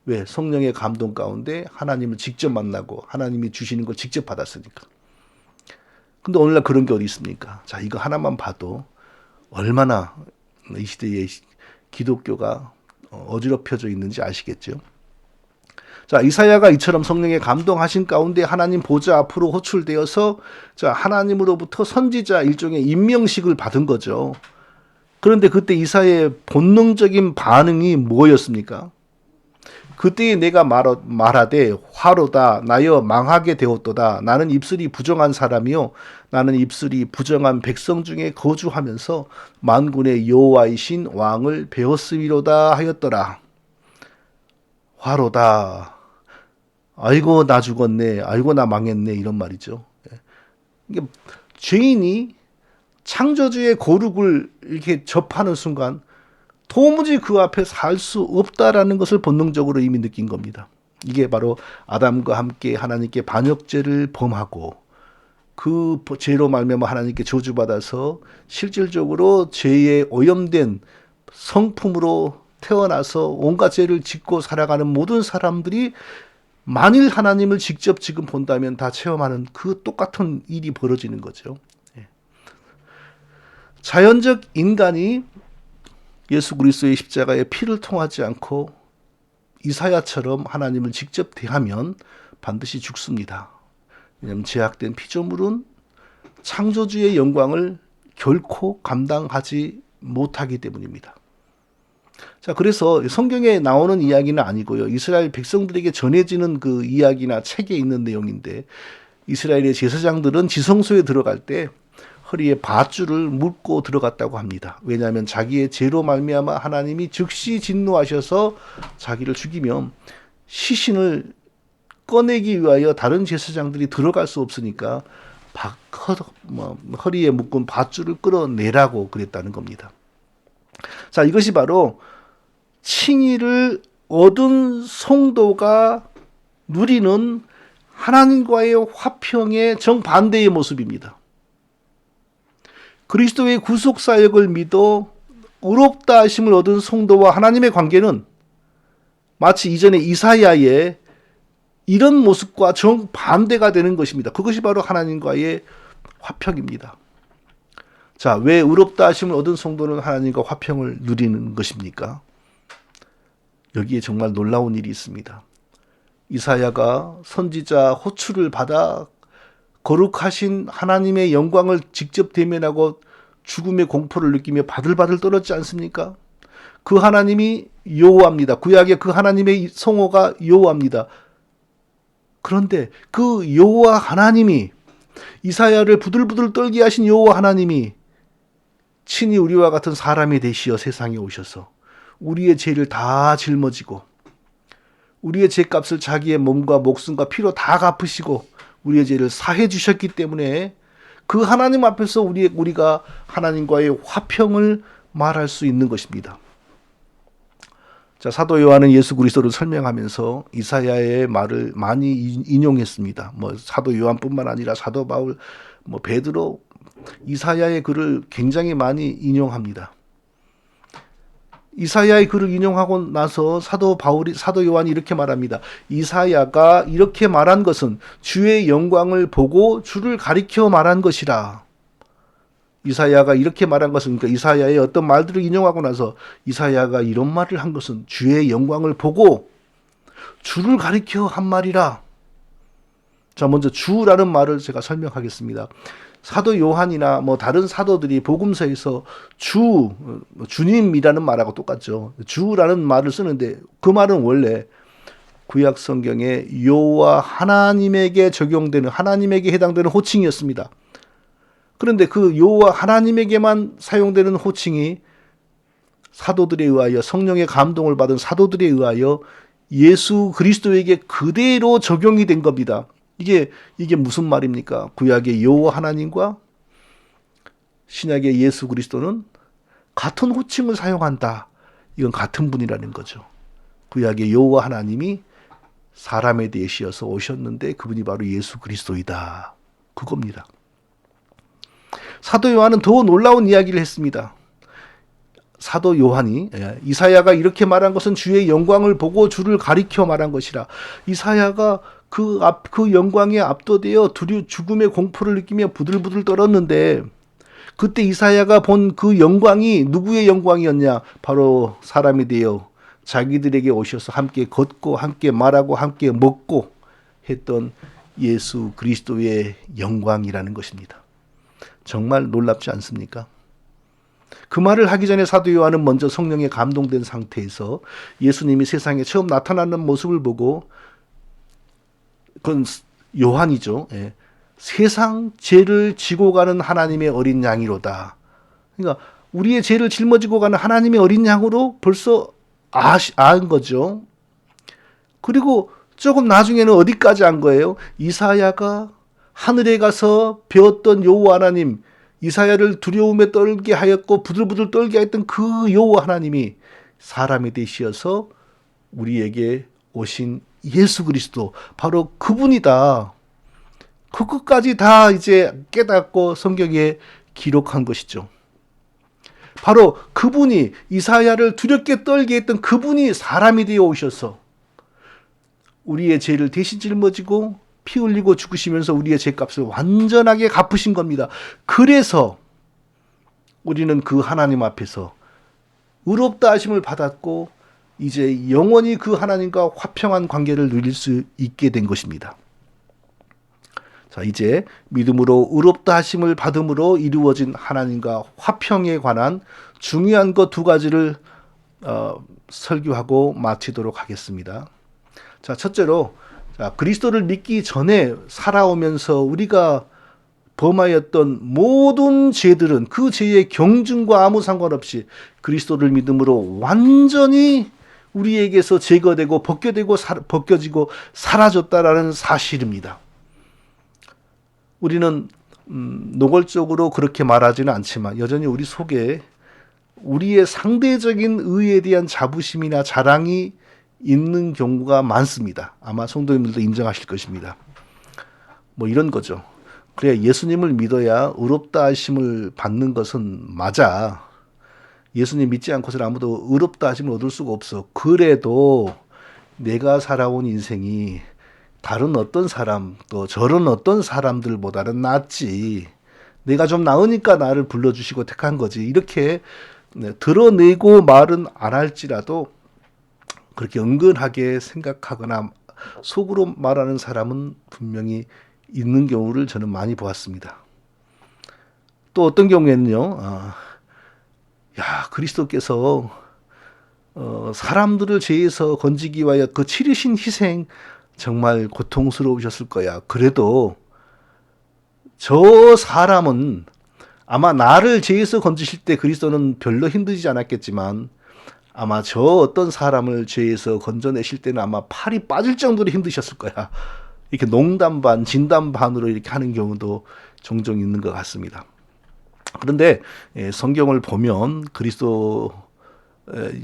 왜? 성령의 감동 가운데 하나님을 직접 만나고 하나님이 주시는 걸 직접 받았으니까. 근데 오늘날 그런 게 어디 있습니까? 자, 이거 하나만 봐도 얼마나 이 시대의 기독교가 어지럽혀져 있는지 아시겠죠? 자, 이사야가 이처럼 성령의 감동하신 가운데 하나님 보좌 앞으로 호출되어서, 자, 하나님으로부터 선지자 일종의 임명식을 받은 거죠. 그런데 그때 이사야의 본능적인 반응이 뭐였습니까? 그때에 내가 말하되 화로다 나여 망하게 되었도다. 나는 입술이 부정한 사람이요 나는 입술이 부정한 백성 중에 거주하면서 만군의 여호와이신 왕을 배웠음이로다 하였더라. 화로다. 아이고 나 죽었네. 아이고 나 망했네. 이런 말이죠. 이게 죄인이 창조주의 거룩을 이렇게 접하는 순간 도무지 그 앞에 살 수 없다라는 것을 본능적으로 이미 느낀 겁니다. 이게 바로 아담과 함께 하나님께 반역죄를 범하고 그 죄로 말미암아 하나님께 저주받아서 실질적으로 죄에 오염된 성품으로 태어나서 온갖 죄를 짓고 살아가는 모든 사람들이 만일 하나님을 직접 지금 본다면 다 체험하는 그 똑같은 일이 벌어지는 거죠. 자연적 인간이 예수 그리스도의 십자가의 피를 통하지 않고 이사야처럼 하나님을 직접 대하면 반드시 죽습니다. 왜냐하면 제약된 피조물은 창조주의 영광을 결코 감당하지 못하기 때문입니다. 자, 그래서 성경에 나오는 이야기는 아니고요. 이스라엘 백성들에게 전해지는 그 이야기나 책에 있는 내용인데, 이스라엘의 제사장들은 지성소에 들어갈 때 허리에 밧줄을 묶고 들어갔다고 합니다. 왜냐하면 자기의 죄로 말미암아 하나님이 즉시 진노하셔서 자기를 죽이면 시신을 꺼내기 위하여 다른 제사장들이 들어갈 수 없으니까 허리에 묶은 밧줄을 끌어내라고 그랬다는 겁니다. 자, 이것이 바로 칭의를 얻은 성도가 누리는 하나님과의 화평의 정반대의 모습입니다. 그리스도의 구속사역을 믿어 의롭다 하심을 얻은 성도와 하나님의 관계는 마치 이전의 이사야의 이런 모습과 정반대가 되는 것입니다. 그것이 바로 하나님과의 화평입니다. 자, 왜 의롭다 하심을 얻은 성도는 하나님과 화평을 누리는 것입니까? 여기에 정말 놀라운 일이 있습니다. 이사야가 선지자 호출을 받아 거룩하신 하나님의 영광을 직접 대면하고 죽음의 공포를 느끼며 바들바들 떨었지 않습니까? 그 하나님이 여호와입니다. 구약의 그 하나님의 성호가 여호와입니다. 그런데 그 여호와 하나님이, 이사야를 부들부들 떨게 하신 여호와 하나님이 친히 우리와 같은 사람이 되시어 세상에 오셔서 우리의 죄를 다 짊어지고 우리의 죄값을 자기의 몸과 목숨과 피로 다 갚으시고 우리의 죄를 사해 주셨기 때문에 그 하나님 앞에서 우리가 하나님과의 화평을 말할 수 있는 것입니다. 자, 사도 요한은 예수 그리스도를 설명하면서 이사야의 말을 많이 인용했습니다. 사도 요한뿐만 아니라 사도 바울, 베드로, 이사야의 글을 굉장히 많이 인용합니다. 이사야의 글을 인용하고 나서 사도 요한이 이렇게 말합니다. 이사야가 이렇게 말한 것은 주의 영광을 보고 주를 가리켜 말한 것이라. 이사야가 이렇게 말한 것은, 그러니까 이사야의 어떤 말들을 인용하고 나서 이사야가 이런 말을 한 것은 주의 영광을 보고 주를 가리켜 한 말이라. 자, 먼저 주라는 말을 제가 설명하겠습니다. 사도 요한이나 다른 사도들이 복음서에서 주님이라는 말하고 똑같죠. 주라는 말을 쓰는데 그 말은 원래 구약 성경에 여호와 하나님에게 적용되는, 하나님에게 해당되는 호칭이었습니다. 그런데 그 여호와 하나님에게만 사용되는 호칭이 사도들에 의하여, 성령의 감동을 받은 사도들에 의하여 예수 그리스도에게 그대로 적용이 된 겁니다. 이게 무슨 말입니까? 구약의 여호와 하나님과 신약의 예수 그리스도는 같은 호칭을 사용한다. 이건 같은 분이라는 거죠. 구약의 여호와 하나님이 사람에 대시어서 오셨는데 그분이 바로 예수 그리스도이다. 그겁니다. 사도 요한은 더 놀라운 이야기를 했습니다. 사도 요한이 이사야가 이렇게 말한 것은 주의 영광을 보고 주를 가리켜 말한 것이라. 이사야가 그 영광에 압도되어 죽음의 공포를 느끼며 부들부들 떨었는데 그때 이사야가 본 그 영광이 누구의 영광이었냐? 바로 사람이 되어 자기들에게 오셔서 함께 걷고 함께 말하고 함께 먹고 했던 예수 그리스도의 영광이라는 것입니다. 정말 놀랍지 않습니까? 그 말을 하기 전에 사도 요한은 먼저 성령에 감동된 상태에서 예수님이 세상에 처음 나타나는 모습을 보고, 그건 요한이죠. 세상 죄를 지고 가는 하나님의 어린 양이로다. 그러니까 우리의 죄를 짊어지고 가는 하나님의 어린 양으로 벌써 안 거죠. 그리고 조금 나중에는 어디까지 안 거예요? 이사야가 하늘에 가서 배웠던 여호와 하나님, 이사야를 두려움에 떨게 하였고 부들부들 떨게 했던 그 여호와 하나님이 사람이 되시어서 우리에게 오신 예수 그리스도, 바로 그분이다. 그것까지 다 이제 깨닫고 성경에 기록한 것이죠. 바로 그분이, 이사야를 두렵게 떨게 했던 그분이 사람이 되어 오셔서 우리의 죄를 대신 짊어지고 피 흘리고 죽으시면서 우리의 죄값을 완전하게 갚으신 겁니다. 그래서 우리는 그 하나님 앞에서 의롭다 하심을 받았고 이제 영원히 그 하나님과 화평한 관계를 누릴 수 있게 된 것입니다. 자, 이제 믿음으로 의롭다 하심을 받음으로 이루어진 하나님과 화평에 관한 중요한 것 두 가지를 설교하고 마치도록 하겠습니다. 자, 첫째로, 그리스도를 믿기 전에 살아오면서 우리가 범하였던 모든 죄들은 그 죄의 경중과 아무 상관없이 그리스도를 믿음으로 완전히 우리에게서 제거되고 벗겨지고 사라졌다라는 사실입니다. 우리는 노골적으로 그렇게 말하지는 않지만 여전히 우리 속에 우리의 상대적인 의에 대한 자부심이나 자랑이 있는 경우가 많습니다. 아마 성도님들도 인정하실 것입니다. 뭐 이런 거죠. 그래, 예수님을 믿어야 의롭다 하심을 받는 것은 맞아. 예수님 믿지 않고서는 아무도 의롭다 하심을 얻을 수가 없어. 그래도 내가 살아온 인생이 다른 어떤 사람, 또 저런 어떤 사람들보다는 낫지. 내가 좀 나으니까 나를 불러주시고 택한 거지. 이렇게 드러내고 말은 안 할지라도 그렇게 은근하게 생각하거나 속으로 말하는 사람은 분명히 있는 경우를 저는 많이 보았습니다. 또 어떤 경우에는요, 그리스도께서 사람들을 죄에서 건지기 위하여 그 치르신 희생 정말 고통스러우셨을 거야. 그래도 저 사람은 아마 나를 죄에서 건지실 때 그리스도는 별로 힘들지 않았겠지만 아마 저 어떤 사람을 죄에서 건져내실 때는 아마 팔이 빠질 정도로 힘드셨을 거야. 이렇게 농담 반, 진담 반으로 이렇게 하는 경우도 종종 있는 것 같습니다. 그런데 성경을 보면 그리스도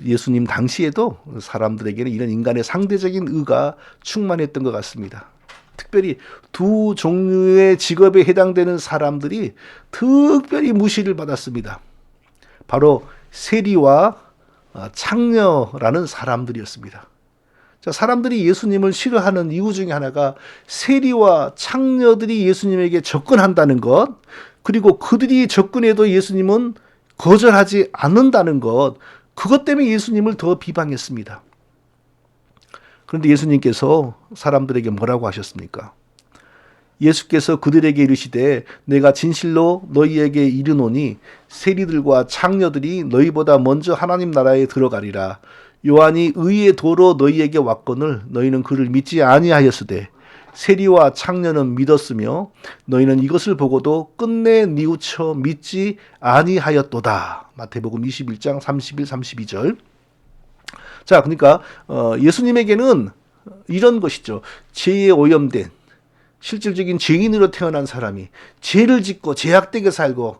예수님 당시에도 사람들에게는 이런 인간의 상대적인 의가 충만했던 것 같습니다. 특별히 두 종류의 직업에 해당되는 사람들이 특별히 무시를 받았습니다. 바로 세리와 창녀라는 사람들이었습니다. 자, 사람들이 예수님을 싫어하는 이유 중에 하나가 세리와 창녀들이 예수님에게 접근한다는 것, 그리고 그들이 접근해도 예수님은 거절하지 않는다는 것, 그것 때문에 예수님을 더 비방했습니다. 그런데 예수님께서 사람들에게 뭐라고 하셨습니까? 예수께서 그들에게 이르시되 내가 진실로 너희에게 이르노니 세리들과 창녀들이 너희보다 먼저 하나님 나라에 들어가리라. 요한이 의의 도로 너희에게 왔거늘 너희는 그를 믿지 아니하였으되 세리와 창녀는 믿었으며 너희는 이것을 보고도 끝내 뉘우쳐 믿지 아니하였도다. 마태복음 21장 31, 32절. 자, 그러니까 예수님에게는 이런 것이죠. 죄에 오염된 실질적인 죄인으로 태어난 사람이 죄를 짓고 죄악되게 살고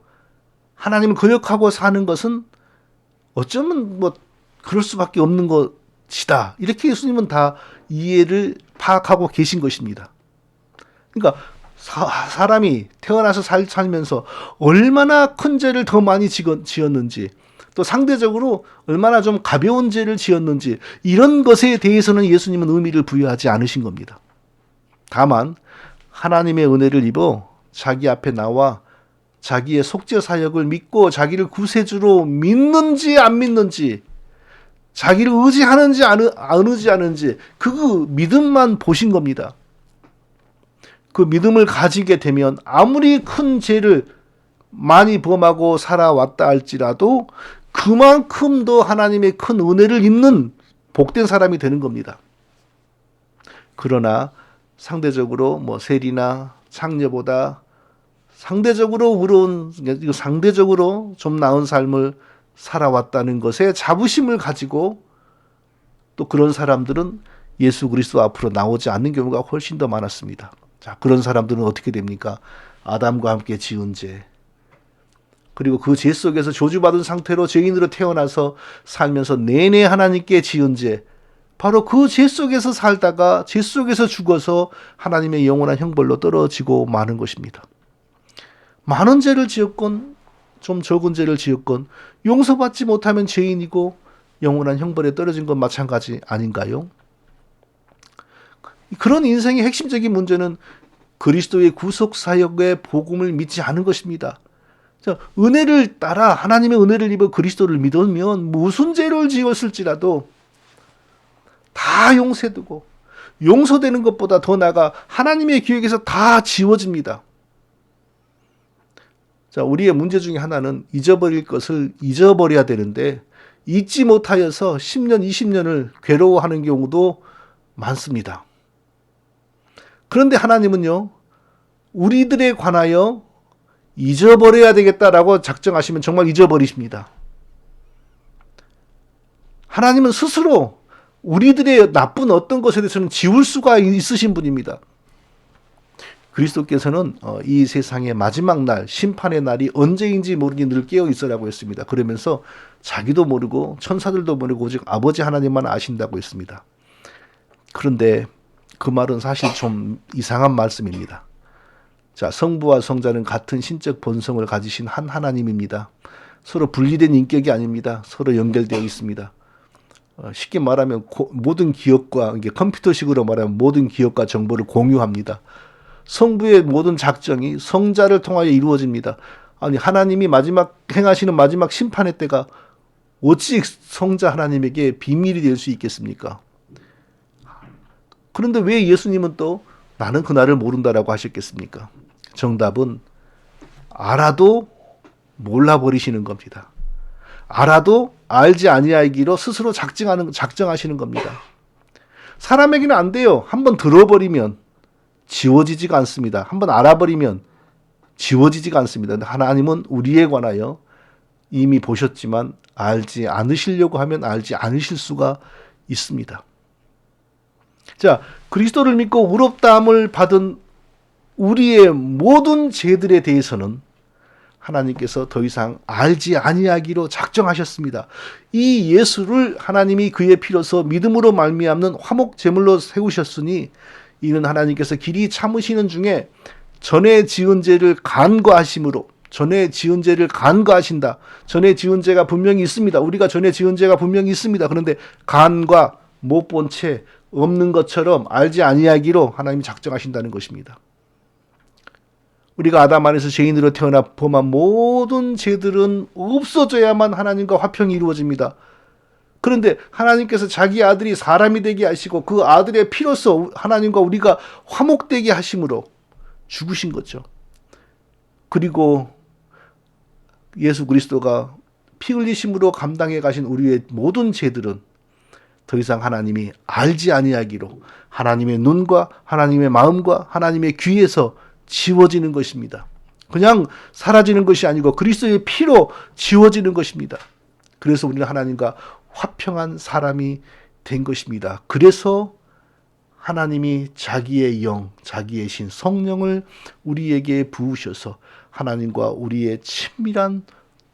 하나님을 거역하고 사는 것은 어쩌면 뭐 그럴 수밖에 없는 것이다. 이렇게 예수님은 다 이해를 파악하고 계신 것입니다. 그러니까 사람이 태어나서 살면서 얼마나 큰 죄를 더 많이 지었는지, 또 상대적으로 얼마나 좀 가벼운 죄를 지었는지, 이런 것에 대해서는 예수님은 의미를 부여하지 않으신 겁니다. 다만 하나님의 은혜를 입어 자기 앞에 나와 자기의 속죄 사역을 믿고 자기를 구세주로 믿는지 안 믿는지, 자기를 의지하는지 안 의지하는지 그 믿음만 보신 겁니다. 그 믿음을 가지게 되면 아무리 큰 죄를 많이 범하고 살아왔다 할지라도 그만큼 더 하나님의 큰 은혜를 입는 복된 사람이 되는 겁니다. 그러나 상대적으로 뭐 세리나 창녀보다 상대적으로 의로운, 상대적으로 좀 나은 삶을 살아왔다는 것에 자부심을 가지고 또 그런 사람들은 예수 그리스도 앞으로 나오지 않는 경우가 훨씬 더 많았습니다. 자, 그런 사람들은 어떻게 됩니까? 아담과 함께 지은 죄, 그리고 그 죄 속에서 저주받은 상태로 죄인으로 태어나서 살면서 내내 하나님께 지은 죄, 바로 그 죄 속에서 살다가 죄 속에서 죽어서 하나님의 영원한 형벌로 떨어지고 마는 것입니다. 많은 죄를 지었건 좀 적은 죄를 지었건 용서받지 못하면 죄인이고 영원한 형벌에 떨어진 건 마찬가지 아닌가요? 그런 인생의 핵심적인 문제는 그리스도의 구속사역의 복음을 믿지 않은 것입니다. 은혜를 따라 하나님의 은혜를 입어 그리스도를 믿으면 무슨 죄를 지었을지라도 다 용서되고 용서되는 것보다 더 나아가 하나님의 기획에서 다 지워집니다. 자, 우리의 문제 중에 하나는 잊어버릴 것을 잊어버려야 되는데 잊지 못하여서 10년, 20년을 괴로워하는 경우도 많습니다. 그런데 하나님은요, 우리들에 관하여 잊어버려야 되겠다라고 작정하시면 정말 잊어버리십니다. 하나님은 스스로 우리들의 나쁜 어떤 것에 대해서는 지울 수가 있으신 분입니다. 그리스도께서는 이 세상의 마지막 날, 심판의 날이 언제인지 모르니 늘 깨어 있으라고 했습니다. 그러면서 자기도 모르고 천사들도 모르고 오직 아버지 하나님만 아신다고 했습니다. 그런데 그 말은 사실 좀 이상한 말씀입니다. 자, 성부와 성자는 같은 신적 본성을 가지신 한 하나님입니다. 서로 분리된 인격이 아닙니다. 서로 연결되어 있습니다. 쉽게 말하면 모든 기억과, 이게 컴퓨터식으로 말하면 모든 기억과 정보를 공유합니다. 성부의 모든 작정이 성자를 통하여 이루어집니다. 아니, 하나님이 행하시는 마지막 심판의 때가 어찌 성자 하나님에게 비밀이 될 수 있겠습니까? 그런데 왜 예수님은 또 나는 그날을 모른다라고 하셨겠습니까? 정답은 알아도 몰라버리시는 겁니다. 알아도 알지 아니하기로 스스로 작정하시는 겁니다. 사람에게는 안 돼요. 한번 들어버리면 지워지지가 않습니다. 한번 알아버리면 지워지지가 않습니다. 근데 하나님은 우리에 관하여 이미 보셨지만 알지 않으시려고 하면 알지 않으실 수가 있습니다. 자, 그리스도를 믿고 의롭다함을 받은 우리의 모든 죄들에 대해서는 하나님께서 더 이상 알지 아니하기로 작정하셨습니다. 이 예수를 하나님이 그의 피로서 믿음으로 말미암는 화목 제물로 세우셨으니 이는 하나님께서 길이 참으시는 중에 전에 지은 죄를 간과하심으로, 전에 지은 죄를 간과하신다. 전에 지은 죄가 분명히 있습니다. 우리가 전에 지은 죄가 분명히 있습니다. 그런데 간과 못 본 채 없는 것처럼 알지 아니하기로 하나님이 작정하신다는 것입니다. 우리가 아담 안에서 죄인으로 태어나 범한 모든 죄들은 없어져야만 하나님과 화평이 이루어집니다. 그런데 하나님께서 자기 아들이 사람이 되게 하시고 그 아들의 피로서 하나님과 우리가 화목되게 하심으로 죽으신 거죠. 그리고 예수 그리스도가 피 흘리심으로 감당해 가신 우리의 모든 죄들은 더 이상 하나님이 알지 아니하기로 하나님의 눈과 하나님의 마음과 하나님의 귀에서 지워지는 것입니다. 그냥 사라지는 것이 아니고 그리스도의 피로 지워지는 것입니다. 그래서 우리는 하나님과 화평한 사람이 된 것입니다. 그래서 하나님이 자기의 영, 자기의 신 성령을 우리에게 부으셔서 하나님과 우리의 친밀한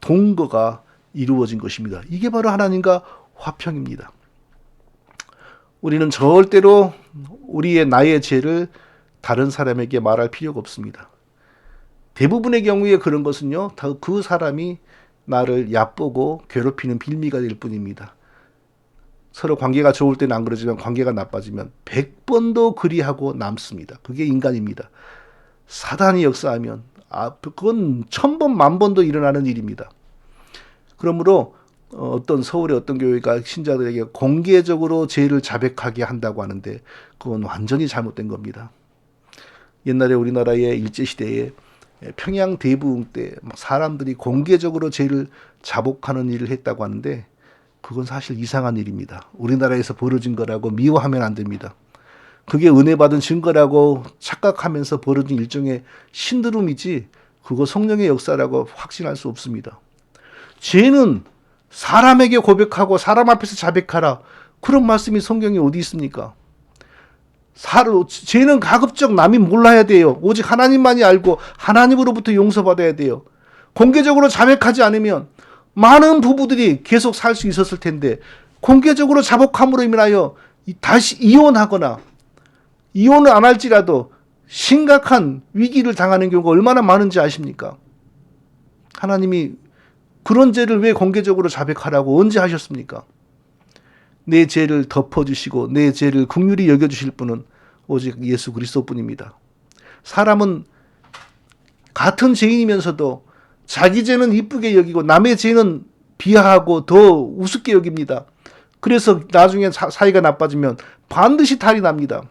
동거가 이루어진 것입니다. 이게 바로 하나님과 화평입니다. 우리는 절대로 나의 죄를 다른 사람에게 말할 필요가 없습니다. 대부분의 경우에 그런 것은요, 그 사람이 나를 얕보고 괴롭히는 빌미가 될 뿐입니다. 서로 관계가 좋을 때는 안 그러지만 관계가 나빠지면 100번도 그리하고 남습니다. 그게 인간입니다. 사단이 역사하면 그건 1000번, 10,000번도 일어나는 일입니다. 그러므로 어떤 서울의 어떤 교회가 신자들에게 공개적으로 죄를 자백하게 한다고 하는데 그건 완전히 잘못된 겁니다. 옛날에 우리나라의 일제시대에 평양 대부흥 때 사람들이 공개적으로 죄를 자복하는 일을 했다고 하는데 그건 사실 이상한 일입니다. 우리나라에서 벌어진 거라고 미워하면 안 됩니다. 그게 은혜 받은 증거라고 착각하면서 벌어진 일종의 신드롬이지 그거 성령의 역사라고 확신할 수 없습니다. 죄는 사람에게 고백하고 사람 앞에서 자백하라. 그런 말씀이 성경에 어디 있습니까? 죄는 가급적 남이 몰라야 돼요. 오직 하나님만이 알고 하나님으로부터 용서받아야 돼요. 공개적으로 자백하지 않으면 많은 부부들이 계속 살 수 있었을 텐데 공개적으로 자복함으로 인하여 다시 이혼하거나 이혼을 안 할지라도 심각한 위기를 당하는 경우가 얼마나 많은지 아십니까? 하나님이 그런 죄를 왜 공개적으로 자백하라고 언제 하셨습니까? 내 죄를 덮어주시고 내 죄를 긍휼히 여겨주실 분은 오직 예수 그리스도뿐입니다. 사람은 같은 죄인이면서도 자기 죄는 이쁘게 여기고 남의 죄는 비하하고 더 우습게 여깁니다. 그래서 나중에 사이가 나빠지면 반드시 탈이 납니다.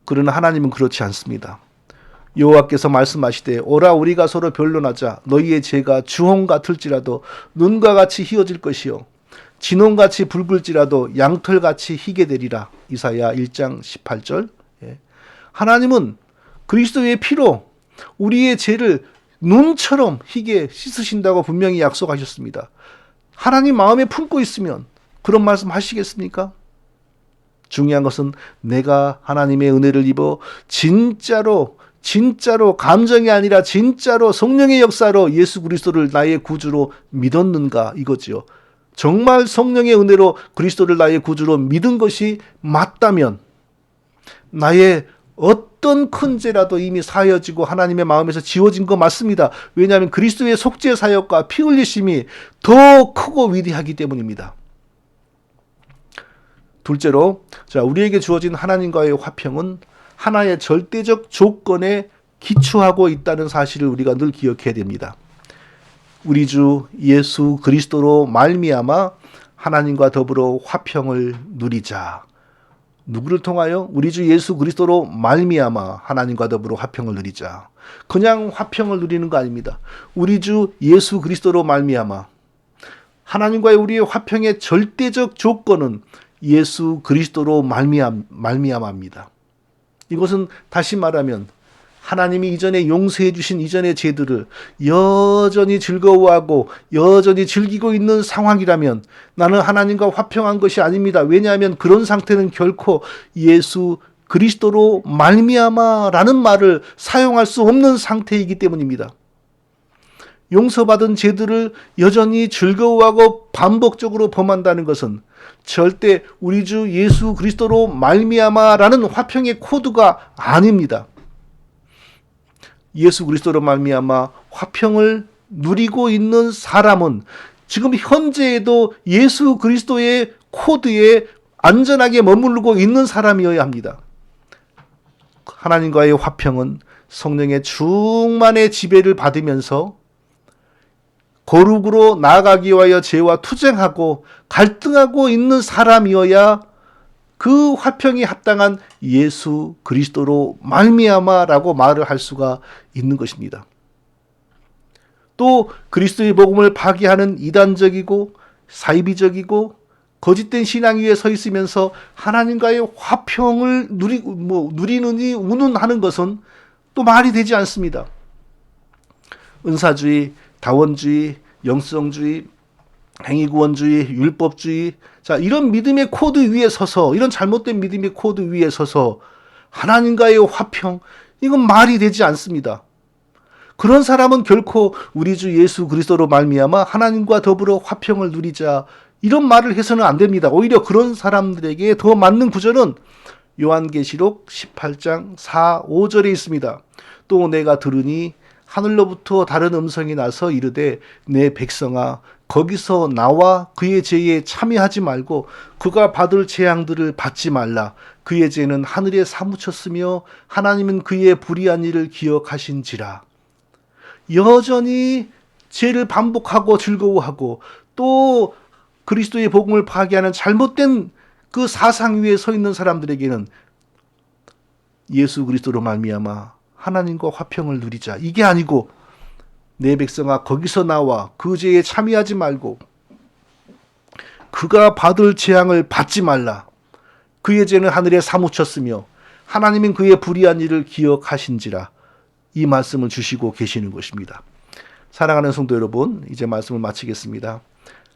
그러나 하나님은 그렇지 않습니다. 여호와께서 말씀하시되 오라 우리가 서로 변론하자. 너희의 죄가 주홍 같을지라도 눈과 같이 희어질 것이요 진홍같이 붉을지라도 양털같이 희게 되리라. 이사야 1장 18절. 하나님은 그리스도의 피로 우리의 죄를 눈처럼 희게 씻으신다고 분명히 약속하셨습니다. 하나님 마음에 품고 있으면 그런 말씀 하시겠습니까? 중요한 것은 내가 하나님의 은혜를 입어 진짜로 감정이 아니라 진짜로 성령의 역사로 예수 그리스도를 나의 구주로 믿었는가 이거지요. 정말 성령의 은혜로 그리스도를 나의 구주로 믿은 것이 맞다면 나의 어떤 큰 죄라도 이미 사여지고 하나님의 마음에서 지워진 거 맞습니다. 왜냐하면 그리스도의 속죄 사역과 피 흘리심이 더 크고 위대하기 때문입니다. 둘째로, 자, 우리에게 주어진 하나님과의 화평은 하나의 절대적 조건에 기초하고 있다는 사실을 우리가 늘 기억해야 됩니다. 우리 주 예수 그리스도로 말미암아 하나님과 더불어 화평을 누리자. 누구를 통하여? 우리 주 예수 그리스도로 말미암아 하나님과 더불어 화평을 누리자. 그냥 화평을 누리는 거 아닙니다. 우리 주 예수 그리스도로 말미암아 하나님과의 우리의 화평의 절대적 조건은 예수 그리스도로 말미암아입니다. 이것은 다시 말하면 하나님이 이전에 용서해 주신 이전의 죄들을 여전히 즐거워하고 여전히 즐기고 있는 상황이라면 나는 하나님과 화평한 것이 아닙니다. 왜냐하면 그런 상태는 결코 예수 그리스도로 말미암아라는 말을 사용할 수 없는 상태이기 때문입니다. 용서받은 죄들을 여전히 즐거워하고 반복적으로 범한다는 것은 절대 우리 주 예수 그리스도로 말미암아라는 화평의 코드가 아닙니다. 예수 그리스도로 말미암아 화평을 누리고 있는 사람은 지금 현재에도 예수 그리스도의 코드에 안전하게 머무르고 있는 사람이어야 합니다. 하나님과의 화평은 성령의 충만의 지배를 받으면서 거룩으로 나아가기 위하여 죄와 투쟁하고 갈등하고 있는 사람이어야 그 화평이 합당한 예수 그리스도로 말미암아라고 말을 할 수가 있는 것입니다. 또 그리스도의 복음을 파기하는 이단적이고 사이비적이고 거짓된 신앙 위에 서 있으면서 하나님과의 화평을 누리느니 운운하는 것은 또 말이 되지 않습니다. 은사주의, 다원주의, 영성주의, 행위구원주의, 율법주의, 자, 이런 믿음의 코드 위에 서서, 이런 잘못된 믿음의 코드 위에 서서 하나님과의 화평, 이건 말이 되지 않습니다. 그런 사람은 결코 우리 주 예수 그리스도로 말미암아 하나님과 더불어 화평을 누리자, 이런 말을 해서는 안 됩니다. 오히려 그런 사람들에게 더 맞는 구절은 요한계시록 18장 4, 5절에 있습니다. 또 내가 들으니 하늘로부터 다른 음성이 나서 이르되 내 백성아 거기서 나와 그의 죄에 참여하지 말고 그가 받을 재앙들을 받지 말라. 그의 죄는 하늘에 사무쳤으며 하나님은 그의 불의한 일을 기억하신지라. 여전히 죄를 반복하고 즐거워하고 또 그리스도의 복음을 파괴하는 잘못된 그 사상 위에 서 있는 사람들에게는 예수 그리스도로 말미암아 하나님과 화평을 누리자, 이게 아니고 내 백성아 거기서 나와 그 죄에 참여하지 말고 그가 받을 재앙을 받지 말라. 그의 죄는 하늘에 사무쳤으며 하나님은 그의 불의한 일을 기억하신지라. 이 말씀을 주시고 계시는 것입니다. 사랑하는 성도 여러분, 이제 말씀을 마치겠습니다.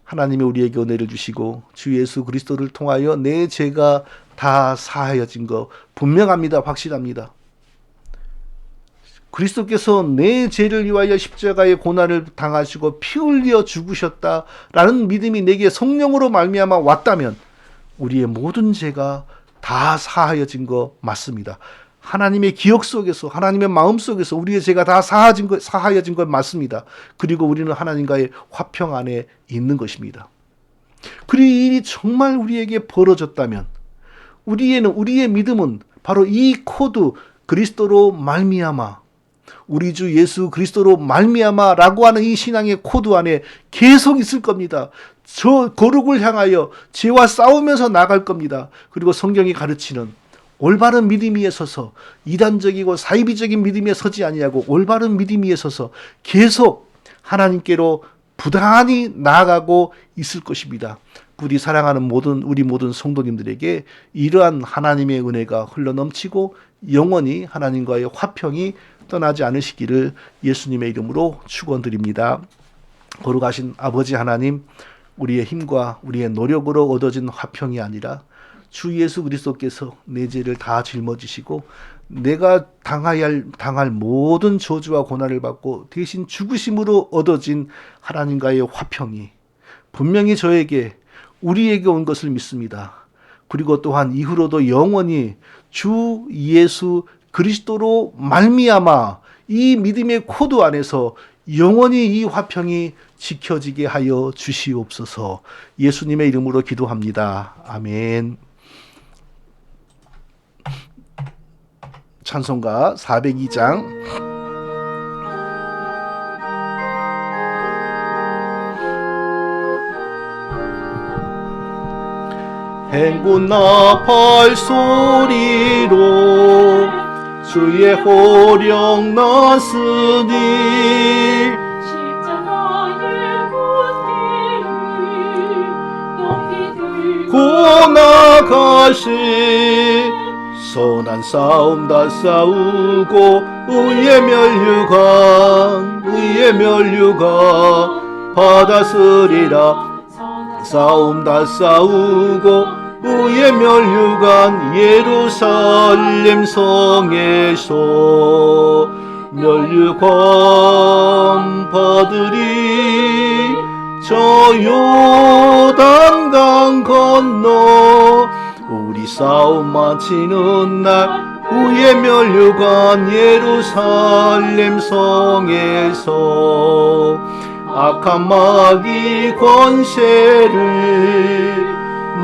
하나님이 우리에게 은혜를 주시고 주 예수 그리스도를 통하여 내 죄가 다 사하여진 거 분명합니다. 확실합니다. 그리스도께서 내 죄를 위하여 십자가의 고난을 당하시고 피 흘려 죽으셨다라는 믿음이 내게 성령으로 말미암아 왔다면 우리의 모든 죄가 다 사하여진 거 맞습니다. 하나님의 기억 속에서, 하나님의 마음 속에서 우리의 죄가 다 사하여진 것 맞습니다. 그리고 우리는 하나님과의 화평 안에 있는 것입니다. 그리고 이 일이 정말 우리에게 벌어졌다면 우리의 믿음은 바로 이 코드, 그리스도로 말미암아, 우리 주 예수 그리스도로 말미암아라고 하는 이 신앙의 코드 안에 계속 있을 겁니다. 저 거룩을 향하여 죄와 싸우면서 나갈 겁니다. 그리고 성경이 가르치는 올바른 믿음 위에 서서 이단적이고 사이비적인 믿음 위에 서지 아니하고 올바른 믿음 위에 서서 계속 하나님께로 부단히 나아가고 있을 것입니다. 부디 사랑하는 우리 모든 성도님들에게 이러한 하나님의 은혜가 흘러넘치고 영원히 하나님과의 화평이 떠나지 않으시기를 예수님의 이름으로 축원드립니다. 거룩하신 아버지 하나님, 우리의 힘과 우리의 노력으로 얻어진 화평이 아니라 주 예수 그리스도께서 내 죄를 다 짊어지시고 내가 당할 모든 저주와 고난을 받고 대신 죽으심으로 얻어진 하나님과의 화평이 분명히 저에게 우리에게 온 것을 믿습니다. 그리고 또한 이후로도 영원히 주 예수 그리스도로 말미암아 이 믿음의 코드 안에서 영원히 이 화평이 지켜지게 하여 주시옵소서. 예수님의 이름으로 기도합니다. 아멘. 찬송가 402장 행군나 발소리로 주의 호령 났으니 십자가의 권위를 높이 들고 나가시 선한 싸움 다 싸우고 의의 멸류관 받았으리라. 싸움 다 싸우고 의의 멸류관 예루살렘 성에서 멸류관 받으리. 저 요단강 건너 우리 싸움 마치는 날 의의 멸류관 예루살렘 성에서 악한 마귀 권세를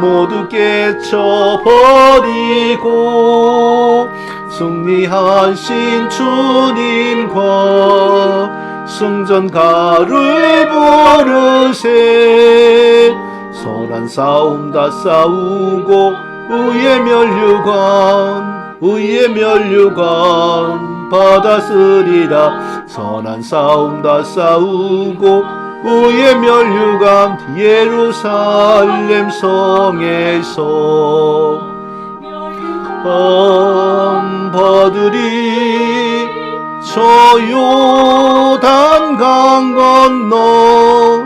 모두 깨쳐버리고 승리하신 주님과 승전가를 부르세. 선한 싸움 다 싸우고 의의 멸류관 받았으리라. 선한 싸움 다 싸우고 의의 멸류관 예루살렘 성에서 받으리. 저 요단강 건너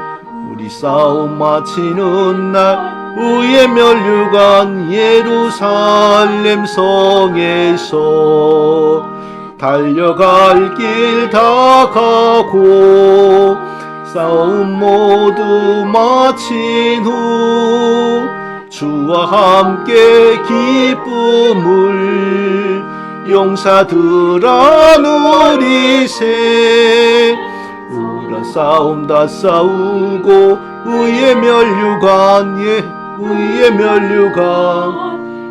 우리 싸움 마치는 날 의의 멸류관 예루살렘 성에서 달려갈 길 다 가고 싸움 모두 마친 후 주와 함께 기쁨을 용사들아 누리세. 우리가 싸움 다 싸우고 의의 멸류관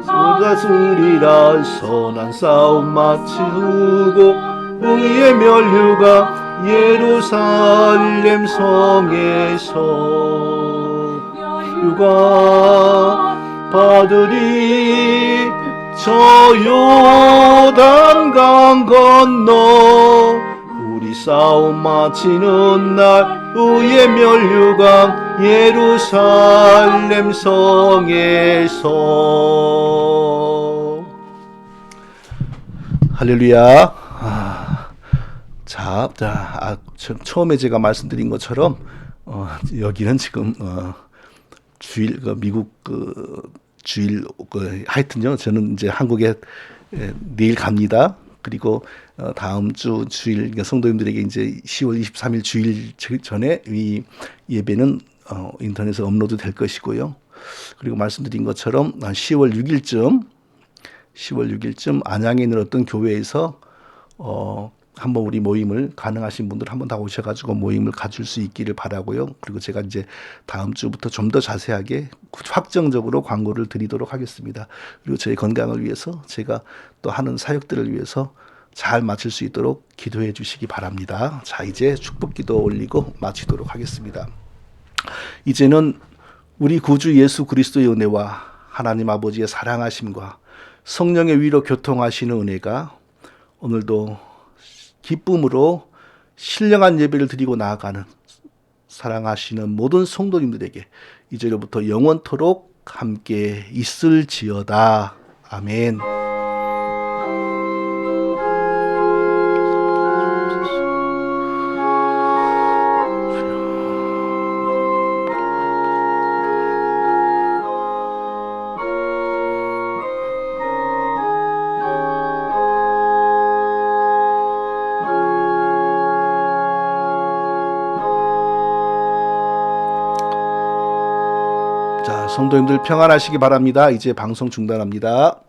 받았으리라. 선한 싸움 마치고 의의 멸류관 예루살렘 성에서 멸류관 받으리. 저 요단강 건너 우리 싸움 마치는 날 의의 멸류관 예루살렘 성에서. 할렐루야. 처음에 제가 말씀드린 것처럼 여기는 지금 주일 미국 주일 하여튼요, 저는 이제 한국에 내일 갑니다. 그리고 다음 주 주일 성도님들에게 이제 10월 23일 주일 전에 이 예배는 인터넷에 업로드 될 것이고요. 그리고 말씀드린 것처럼 10월 6일쯤 안양에 있는 어떤 교회에서 한번 우리 모임을 가능하신 분들 한번 다 오셔가지고 모임을 가질 수 있기를 바라고요. 그리고 제가 이제 다음 주부터 좀 더 자세하게 확정적으로 광고를 드리도록 하겠습니다. 그리고 저의 건강을 위해서 제가 또 하는 사역들을 위해서 잘 마칠 수 있도록 기도해 주시기 바랍니다. 자, 이제 축복기도 올리고 마치도록 하겠습니다. 이제는 우리 구주 예수 그리스도의 은혜와 하나님 아버지의 사랑하심과 성령의 위로 교통하시는 은혜가 오늘도 기쁨으로 신령한 예배를 드리고 나아가는 사랑하시는 모든 성도님들에게 이제로부터 영원토록 함께 있을지어다. 아멘. 성도님들 평안하시기 바랍니다. 이제 방송 중단합니다.